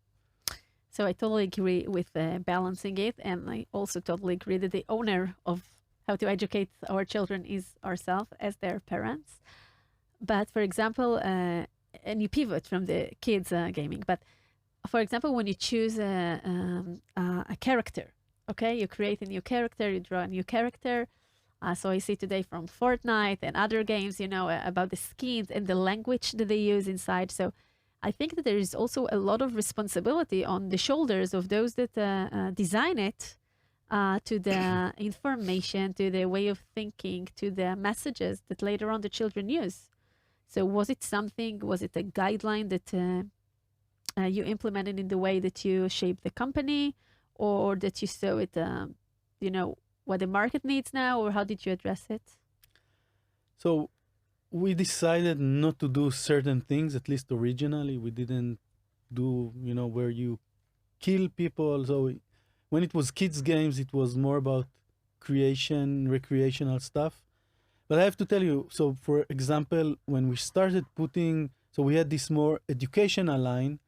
So I totally agree with balancing it. And I also totally agree that the owner of how to educate our children is ourselves as their parents. But for example, and you pivot from the kids gaming. But for example, when you choose a character, okay, you create a new character, you draw a new character. So I see today from Fortnite and other games, about the skins and the language that they use inside. So I think that there is also a lot of responsibility on the shoulders of those that design it, to the information, to the way of thinking, to the messages that later on the children use. So was it a guideline that you implemented in the way that you shaped the company, or that you saw it, what the market needs now, or how did you address it? So we decided not to do certain things, at least originally. We didn't do, where you kill people. So when it was kids games, it was more about creation, recreational stuff. But I have to tell you, so for example, when we started so we had this more educational line,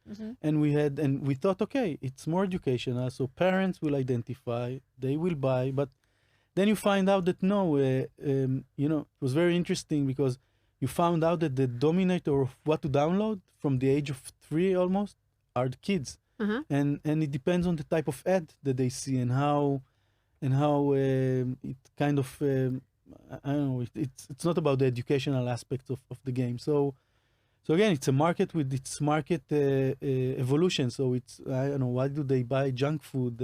and we thought, okay, it's more educational. So parents will identify, they will buy, but then you find out that no, it was very interesting because you found out that the dominator of what to download from the age of 3 almost are the kids. And it depends on the type of ad that they see and how it kind of, I don't know, it's not about the educational aspects of the game. So again, it's a market with its market evolution. So it's, I don't know, why do they buy junk food?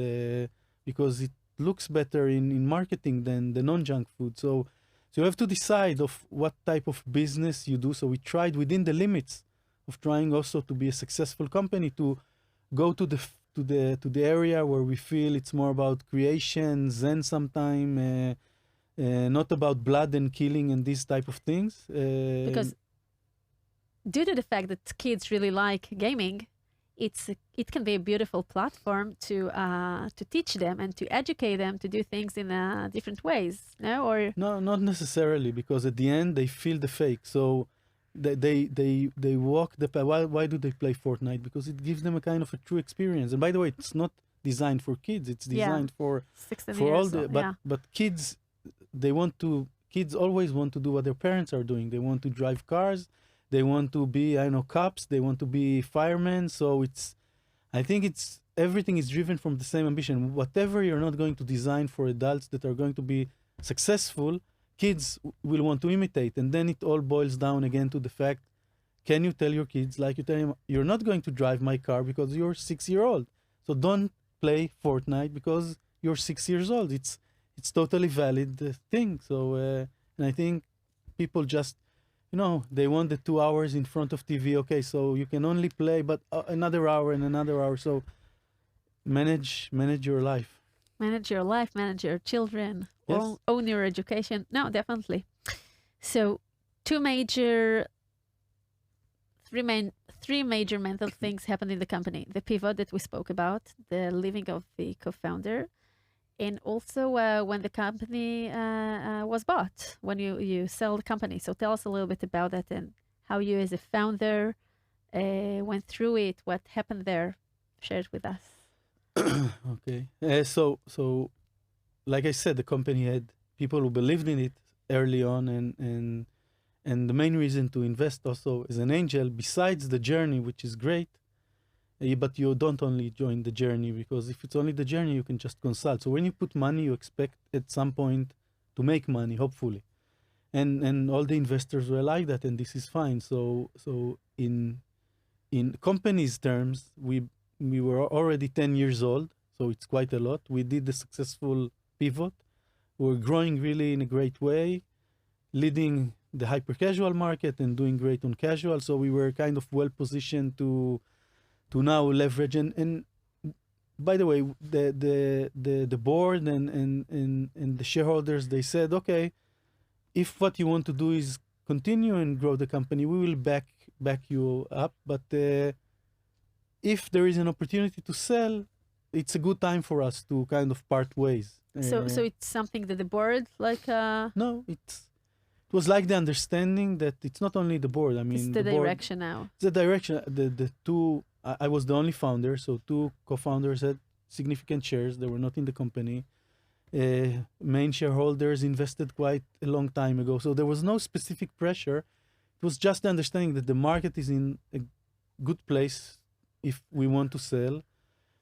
Because it looks better in marketing than the non-junk food. So you have to decide of what type of business you do. So we tried within the limits of trying also to be a successful company to go to the area where we feel it's more about creation, zen sometime, not about blood and killing and these type of things. Because due to the fact that kids really like gaming, it can be a beautiful platform to teach them and to educate them to do things in different ways. No, or No, not necessarily, because at the end they feel the fake. So they walk the path. Why do they play Fortnite? Because it gives them a kind of a true experience. And by the way, it's not designed for kids. It's designed for 16 all years the. old, But kids, kids always want to do what their parents are doing. They want to drive cars. They want to be, cops. They want to be firemen. So I think everything is driven from the same ambition. Whatever you're not going to design for adults that are going to be successful, kids will want to imitate. And then it all boils down again to the fact, can you tell your kids, like you tell them, you're not going to drive my car because you're 6-year-old. So don't play Fortnite because you're 6 years old. It's totally valid thing. So, and I think people just, they want the 2 hours in front of TV. Okay, so you can only play, but another hour and another hour. So manage your life. Manage your life, manage your children, Yes. own your education. No, definitely. So three major mental things happened in the company. The pivot that we spoke about, the leaving of the co-founder, and also when the company was bought, when you sell the company. So tell us a little bit about that and how you as a founder went through it, what happened there. Share it with us. Okay. So like I said, the company had people who believed in it early on, and the main reason to invest also as an angel, besides the journey, which is great, but you don't only join the journey, because if it's only the journey, you can just consult. So when you put money, you expect at some point to make money, hopefully. And all the investors were like that, and this is fine. So in company's terms, we were already 10 years old, so it's quite a lot. We did the successful pivot. We're growing really in a great way, leading the hyper casual market and doing great on casual. So we were kind of well positioned to now leverage. And by the way, the board and the shareholders, they said, okay, if what you want to do is continue and grow the company, we will back you up. But if there is an opportunity to sell, it's a good time for us to kind of part ways. So it's something that the board No, it was like the understanding that it's not only the board. I mean, it's the direction now. The direction. The two. I was the only founder, so two co-founders had significant shares. They were not in the company. Main shareholders invested quite a long time ago, so there was no specific pressure. It was just the understanding that the market is in a good place if we want to sell.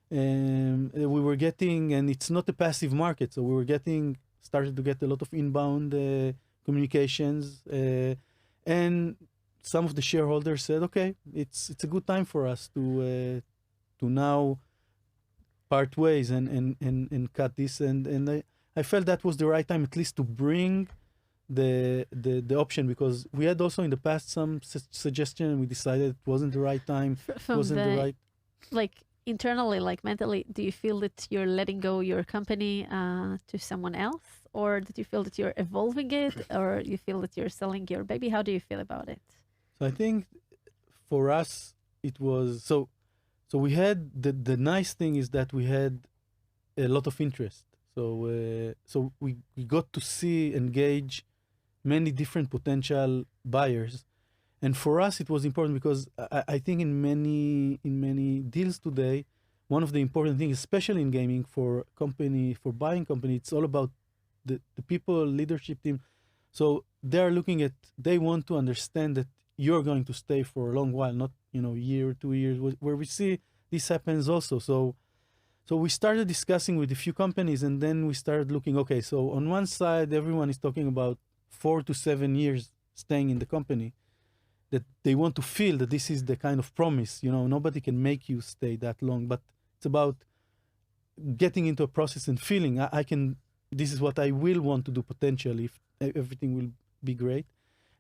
We were getting, and it's not a passive market, so we were started to get a lot of inbound communications, and some of the shareholders said, okay, it's a good time for us to now part ways and cut this, and I felt that was the right time, at least to bring the option, because we had also in the past some suggestion, and we decided it wasn't the right time. Like internally, like mentally, do you feel that you're letting go your company to someone else, or did you feel that you're evolving it, or you feel that you're selling your baby? How do you feel about it? So I think for us it was so we had the nice thing is that we had a lot of interest. So we got to see, engage many different potential buyers. And for us, it was important because I think in many deals today, one of the important things, especially in gaming, for buying company, it's all about the people, leadership team. So they want to understand that you're going to stay for a long while, not a year or 2 years. Where we see this happens also. So we started discussing with a few companies, and then we started looking. Okay, so on one side, everyone is talking about 4 to 7 years staying in the company. That they want to feel that this is the kind of promise, nobody can make you stay that long, but it's about getting into a process and feeling this is what I will want to do potentially if everything will be great.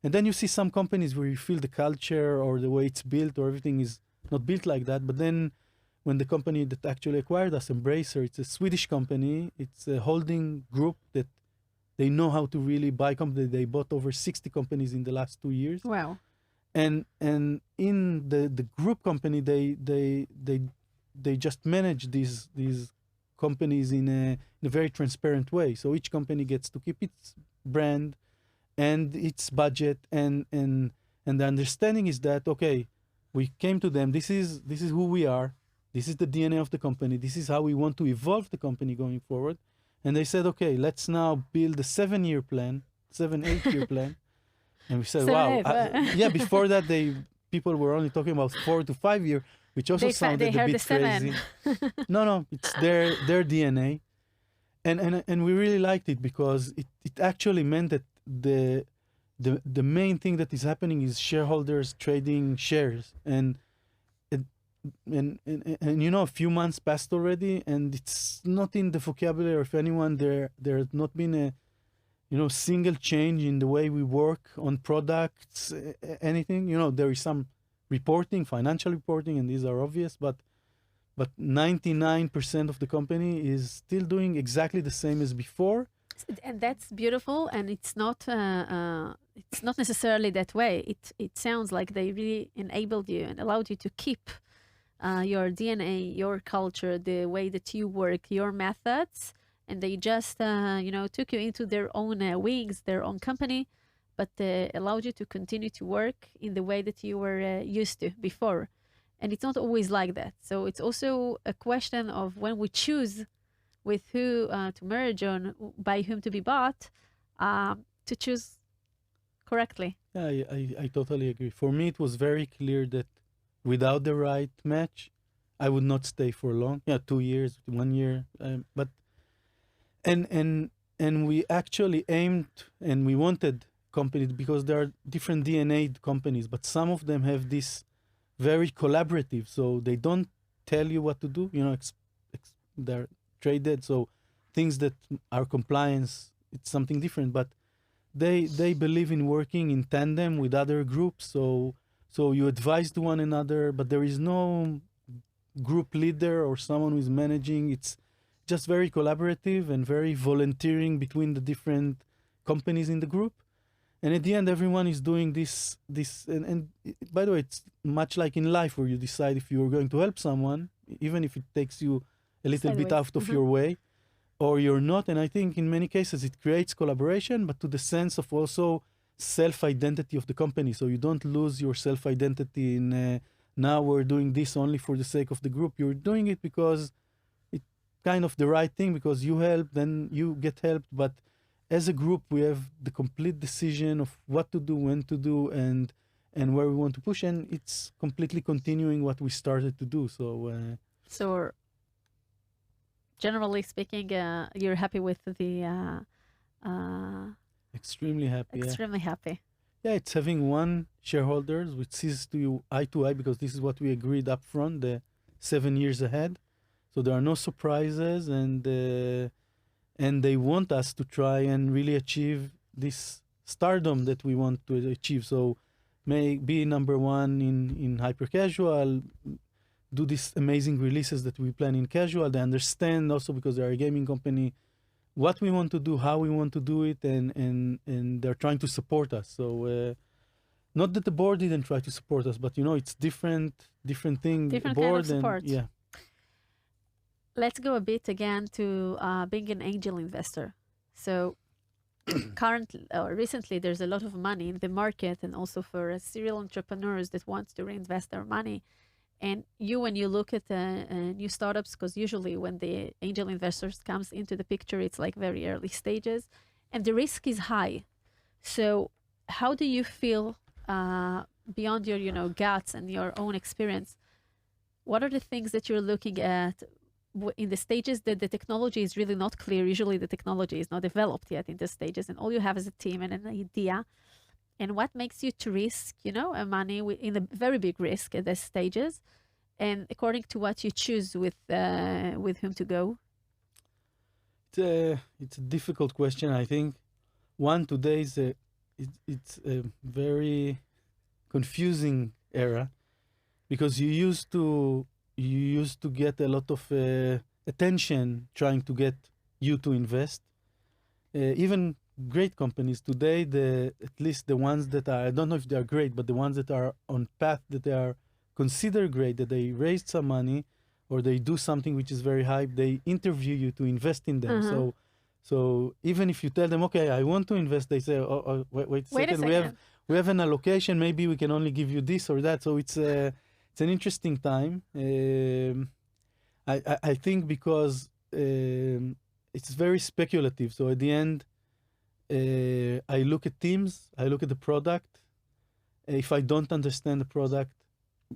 And then you see some companies where you feel the culture or the way it's built or everything is not built like that. But then when the company that actually acquired us, Embracer, it's a Swedish company, it's a holding group that they know how to really buy companies. They bought over 60 companies in the last 2 years. Wow. and in the group company, they just manage these companies in a very transparent way. So each company gets to keep its brand and its budget, and the understanding is that, okay, we came to them, this is who we are, this is the DNA of the company, this is how we want to evolve the company going forward. And they said, okay, let's now build a 7-year plan, 8-year plan. And we said, wow. Yeah, before that, people were only talking about 4 to 5 year, which also sounded a bit crazy. No, it's their DNA. And we really liked it because it actually meant that the main thing that is happening is shareholders trading shares. And you know, a few months passed already, and it's not in the vocabulary of anyone. There has not been a single change in the way we work on products, anything. You know, there is some reporting, financial reporting, and these are obvious, but 99% of the company is still doing exactly the same as before. And that's beautiful, and it's not necessarily that way. It sounds like they really enabled you and allowed you to keep your DNA, your culture, the way that you work, your methods, and they just took you into their own wings, their own company, but allowed you to continue to work in the way that you were used to before. And it's not always like that. So it's also a question of when we choose with who to merge on, by whom to be bought, to choose correctly. Yeah, I totally agree. For me, it was very clear that without the right match, I would not stay for long. Yeah, 2 years, 1 year. But and we actually aimed and we wanted companies, because there are different DNA companies, but some of them have this very collaborative. So they don't tell you what to do. You know, they're traded. So things that are compliance, it's something different. But they believe in working in tandem with other groups. So you advise to one another, but there is no group leader or someone who is managing. It's just very collaborative and very volunteering between the different companies in the group. And at the end, everyone is doing this. And by the way, it's much like in life, where you decide if you're going to help someone, even if it takes you a little bit out of your way, or you're not. And I think in many cases it creates collaboration, but to the sense of also self-identity of the company. So you don't lose your self-identity in now we're doing this only for the sake of the group. You're doing it because it's kind of the right thing, because you help, then you get helped. But as a group, we have the complete decision of what to do, when to do, and where we want to push. And it's completely continuing what we started to do. So generally speaking, you're happy with the... Extremely happy. Extremely happy. Yeah, it's having one shareholder which sees to you eye to eye, because this is what we agreed up front, the 7 years ahead. So there are no surprises, and they want us to try and really achieve this stardom that we want to achieve. So may be number one in hyper casual, do these amazing releases that we plan in casual. They understand also, because they are a gaming company, what we want to do, how we want to do it, and they're trying to support us. So not that the board didn't try to support us, but it's different thing. Different board kind of support. And, yeah. Let's go a bit again to being an angel investor. So currently or recently, there's a lot of money in the market, and also for serial entrepreneurs that want to reinvest their money. And when you look at new startups, because usually when the angel investors comes into the picture, it's like very early stages, and the risk is high. So how do you feel beyond your guts and your own experience? What are the things that you're looking at in the stages that the technology is really not clear? Usually the technology is not developed yet in the stages, and all you have is a team and an idea. And what makes you to risk, money in a very big risk at these stages, and according to what you choose with whom to go? It's a difficult question. I think today it's a very confusing era, because you used to get a lot of attention trying to get you to invest. Even great companies today. At least the ones that are, I don't know if they are great, but the ones that are on path that they are considered great, that they raised some money, or they do something which is very hype, they interview you to invest in them. So even if you tell them, okay, I want to invest, they say, wait a second, we have an allocation, maybe we can only give you this or that. So it's an interesting time. I think because it's very speculative. So at the end, I look at teams, I look at the product. If I don't understand the product,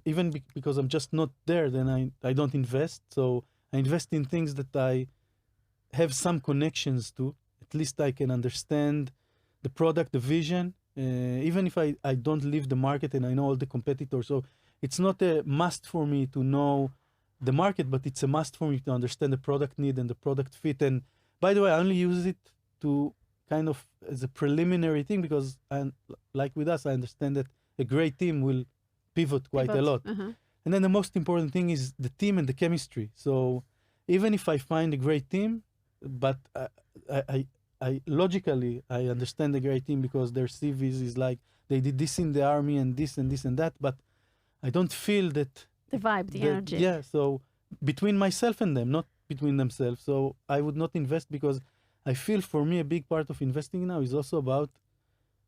even because I'm just not there, then I don't invest. So I invest in things that I have some connections to. At least I can understand the product, the vision, even if I don't leave the market and I know all the competitors. So it's not a must for me to know the market, but it's a must for me to understand the product need and the product fit. And by the way, I only use it to kind of as a preliminary thing, because like with us, I understand that a great team will pivot quite a lot. And then the most important thing is the team and the chemistry. So even if I find a great team, but I logically, I understand the great team because their CVs is like, they did this in the army and this and this and that, but I don't feel that the vibe, the energy. Yeah, so between myself and them, not between themselves. So I would not invest, because I feel for me a big part of investing now is also about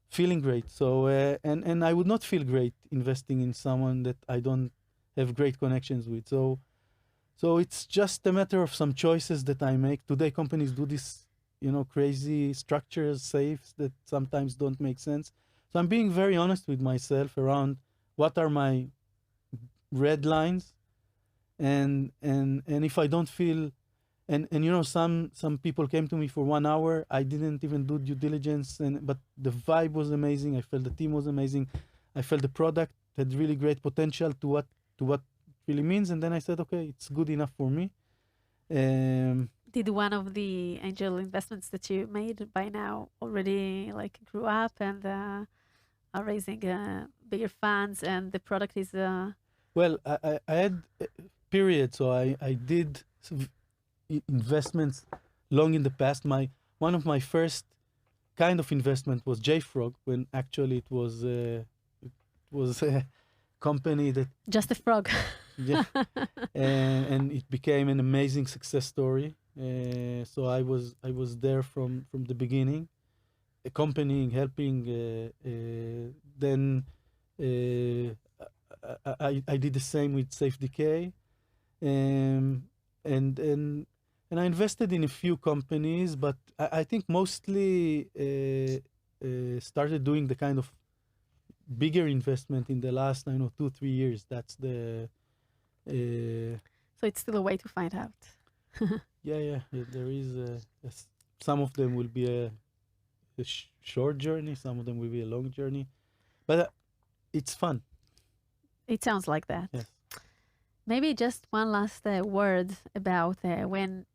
feeling great. So and I would not feel great investing in someone that I don't have great connections with. So it's just a matter of some choices that I make. Today companies do this, crazy structures, safes that sometimes don't make sense. So I'm being very honest with myself around what are my red lines, and if I don't feel, and some people came to me for 1 hour, I didn't even do due diligence, but the vibe was amazing. I felt the team was amazing. I felt the product had really great potential to what really means, and then I said, okay, it's good enough for me. Did one of the angel investments that you made by now already grew up and are raising bigger funds, and the product is well, I had periods, so I did investments long in the past. One of my first kind of investment was JFrog, when actually it was a company that just a frog. Yeah, and it became an amazing success story. So I was there from the beginning, accompanying, helping. Then I did the same with SafeDK, and I invested in a few companies, but I think mostly started doing the kind of bigger investment in the last 2-3 years. That's the so it's still a way to find out. yeah, there is some of them will be a short journey, some of them will be a long journey, but it's fun. It sounds like that. Yes. Maybe just one last word about when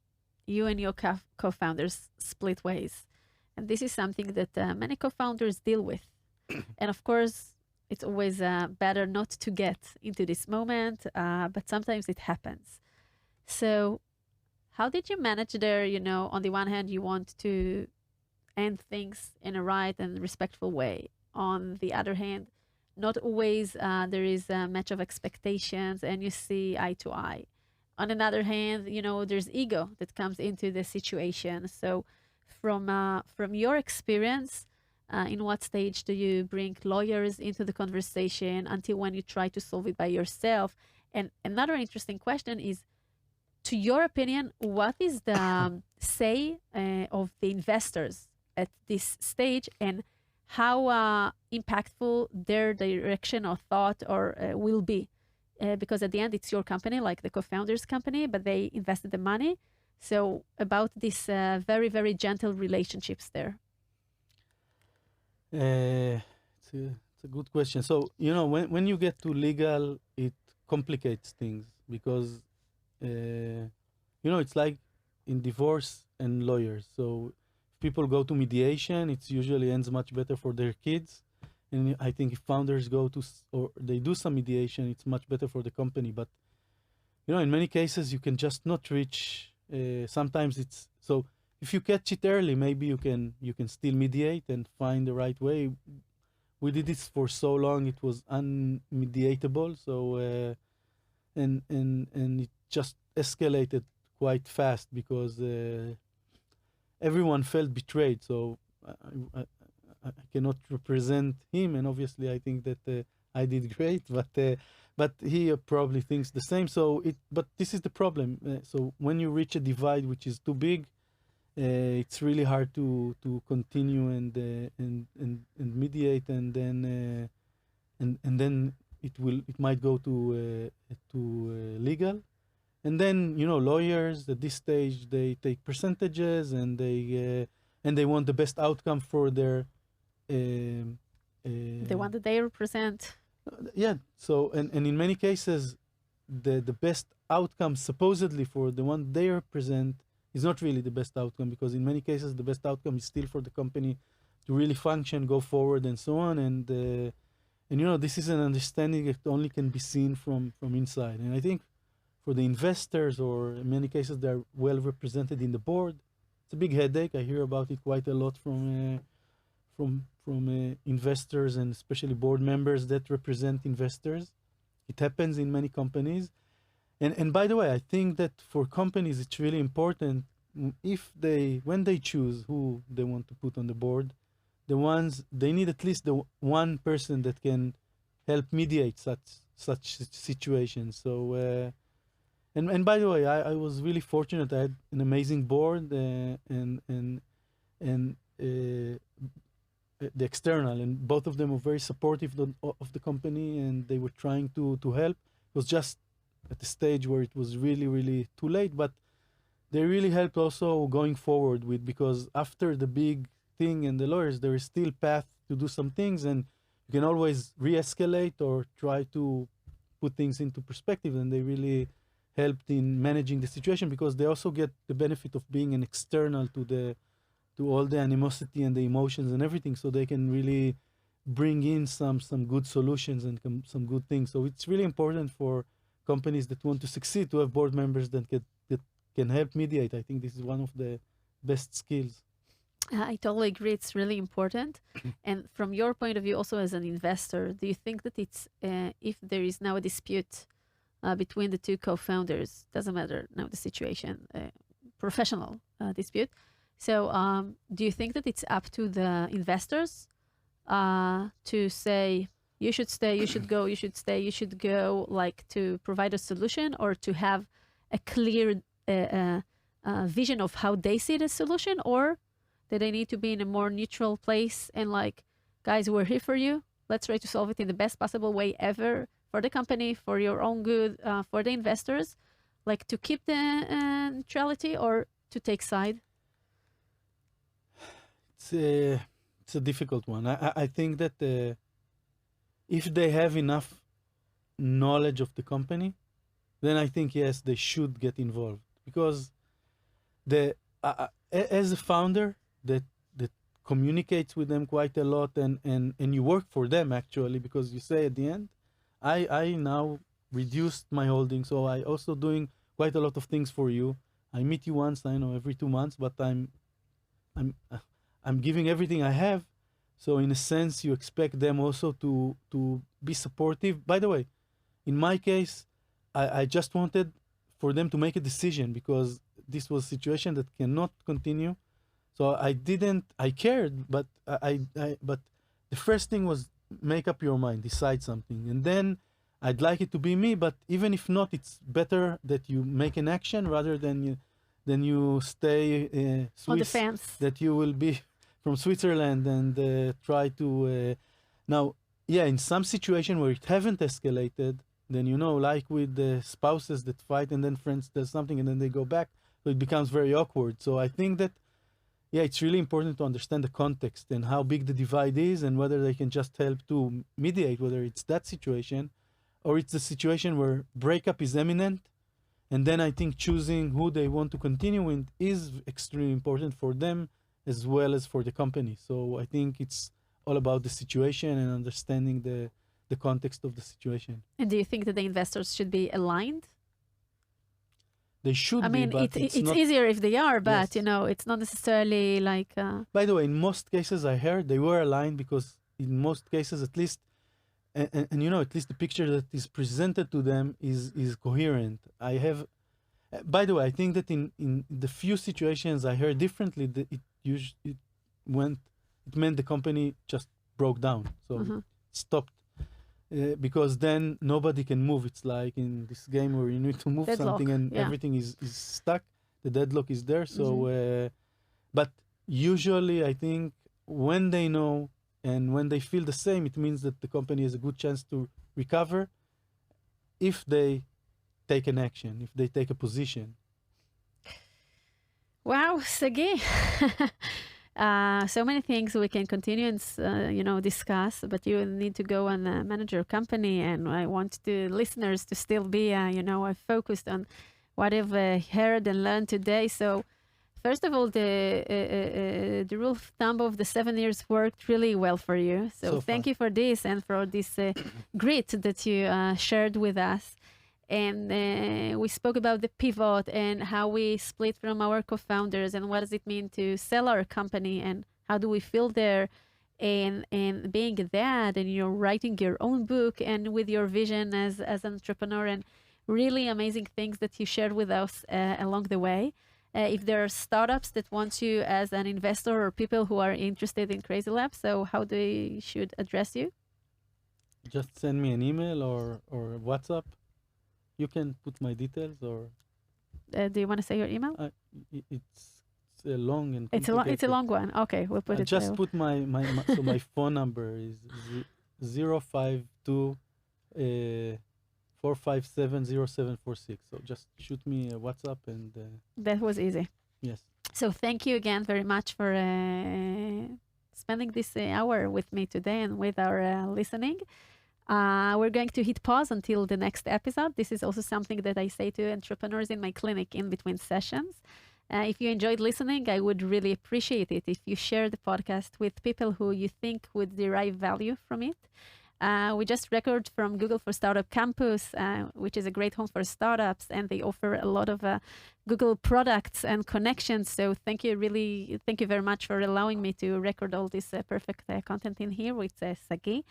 you and your co-founders split ways. And this is something that many co-founders deal with. And of course, it's always better not to get into this moment, but sometimes it happens. So how did you manage there? On the one hand, you want to end things in a right and respectful way. On the other hand, not always there is a match of expectations and you see eye to eye. On another hand, there's ego that comes into the situation. So from your experience, in what stage do you bring lawyers into the conversation until when you try to solve it by yourself? And another interesting question is, to your opinion, what is the say of the investors at this stage, and how impactful their direction or thought or will be? Because at the end, it's your company, like the co-founders' company, but they invested the money. So about this very, very gentle relationships there. It's a good question. So, when you get to legal, it complicates things, because, it's like in divorce and lawyers. So if people go to mediation, it usually ends much better for their kids. And I think if founders go to, or they do some mediation, it's much better for the company. But, in many cases, you can just not reach, sometimes it's, so if you catch it early, maybe you can still mediate and find the right way. We did this for so long; it was unmediatable. So and it just escalated quite fast because everyone felt betrayed. So I cannot represent him, and obviously I think that I did great, but he probably thinks the same. But this is the problem. So when you reach a divide which is too big, it's really hard to continue and mediate, and then it might go to legal. And then, lawyers at this stage, they take percentages and they want the best outcome for their The one that they represent. yeah. So and in many cases, the best outcome supposedly for the one they represent is not really the best outcome, because in many cases the best outcome is still for the company to really function, go forward, and so on. And this is an understanding that only can be seen from inside. And I think for the investors, or in many cases they're well represented in the board, it's a big headache. I hear about it quite a lot from investors, and especially board members that represent investors. It happens in many companies. And by the way, I think that for companies it's really important, when they choose who they want to put on the board, they need at least the one person that can help mediate such situations. So and by the way, I was really fortunate. I had an amazing board, and the external, and both of them were very supportive of the company, and they were trying to help. It was just at the stage where it was really, really too late, but they really helped also going forward because after the big thing and the lawyers, there is still path to do some things, and you can always re-escalate or try to put things into perspective. And they really helped in managing the situation, because they also get the benefit of being an external to all the animosity and the emotions and everything, so they can really bring in some good solutions and some good things. So it's really important for companies that want to succeed to have board members that can help mediate. I think this is one of the best skills. I totally agree. It's really important. And from your point of view, also as an investor, do you think that it's if there is now a dispute between the two co-founders, doesn't matter now the situation, professional dispute. So do you think that it's up to the investors to say, you should stay, you should go, you should stay, you should go, like to provide a solution, or to have a clear vision of how they see the solution, or that they need to be in a more neutral place and like, guys, we're here for you. Let's try to solve it in the best possible way ever for the company, for your own good, for the investors, like to keep the neutrality or to take side? It's a difficult one. I think that if they have enough knowledge of the company, then I think, yes, they should get involved, because as a founder that communicates with them quite a lot, and you work for them actually, because you say at the end, I now reduced my holding, so I also doing quite a lot of things for you. I meet you once, I know, every 2 months, but I'm giving everything I have. So in a sense, you expect them also to be supportive. By the way, in my case, I just wanted for them to make a decision, because this was a situation that cannot continue. So I cared, but but the first thing was make up your mind, decide something. And then I'd like it to be me, but even if not, it's better that you make an action rather than you stay Swiss, on the fence. that you will be from Switzerland and try to now, yeah, in some situation where it haven't escalated, then like with the spouses that fight and then friends does something and then they go back, so it becomes very awkward. So I think that, yeah, it's really important to understand the context and how big the divide is, and whether they can just help to mediate, whether it's that situation or it's a situation where breakup is imminent. And then I think choosing who they want to continue with is extremely important for them as well as for the company. So I think it's all about the situation and understanding the context of the situation. And do you think that the investors should be aligned? They should I mean, be, but it's not. easier if they are, but Yes. it's not necessarily like. By the way, in most cases I heard they were aligned because in most cases, at least, and at least the picture that is presented to them is coherent. I have. By the way, I think that in the few situations I heard differently, that it meant the company just broke down, so it stopped. Because then nobody can move. It's like in this game where you need to move Deadlock, something and yeah. everything is stuck. The deadlock is there. So, but usually I think when they know and when they feel the same, it means that the company has a good chance to recover if they take an action, if they take a position. Wow, Sagi. So many things we can continue and discuss, but you need to go and manage your company, and I want the listeners to still be focused on what I've heard and learned today. So first of all, the rule of thumb of the 7 years worked really well for you. So thank you for this and for this grit that you shared with us. And we spoke about the pivot and how we split from our co-founders and what does it mean to sell our company and how do we feel there, and being a dad and you're writing your own book and with your vision as an entrepreneur, and really amazing things that you shared with us along the way. If there are startups that want you as an investor or people who are interested in Crazy Labs, so how they should address you? Just send me an email or WhatsApp. You can put my details, or do you want to say your email? It's long and it's a long one. Okay, we'll put it. Just put my so my phone number is 052 457 0746. So just shoot me a WhatsApp and. That was easy. Yes. So thank you again very much for spending this hour with me today and with our listening. We're going to hit pause until the next episode. This is also something that I say to entrepreneurs in my clinic in between sessions. If you enjoyed listening, I would really appreciate it if you share the podcast with people who you think would derive value from it. We just recorded from Google for Startup Campus, which is a great home for startups, and they offer a lot of Google products and connections. So thank you very much for allowing me to record all this perfect content in here with Sagi.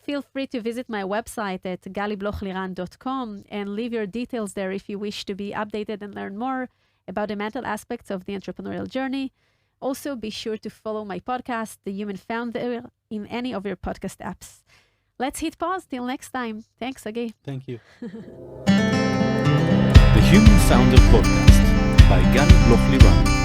Feel free to visit my website at galiblochliran.com and leave your details there if you wish to be updated and learn more about the mental aspects of the entrepreneurial journey. Also, be sure to follow my podcast, The Human Founder, in any of your podcast apps. Let's hit pause. Till next time. Thanks, Sagi. Thank you. The Human Founder Podcast by Gali Bloch-Liran.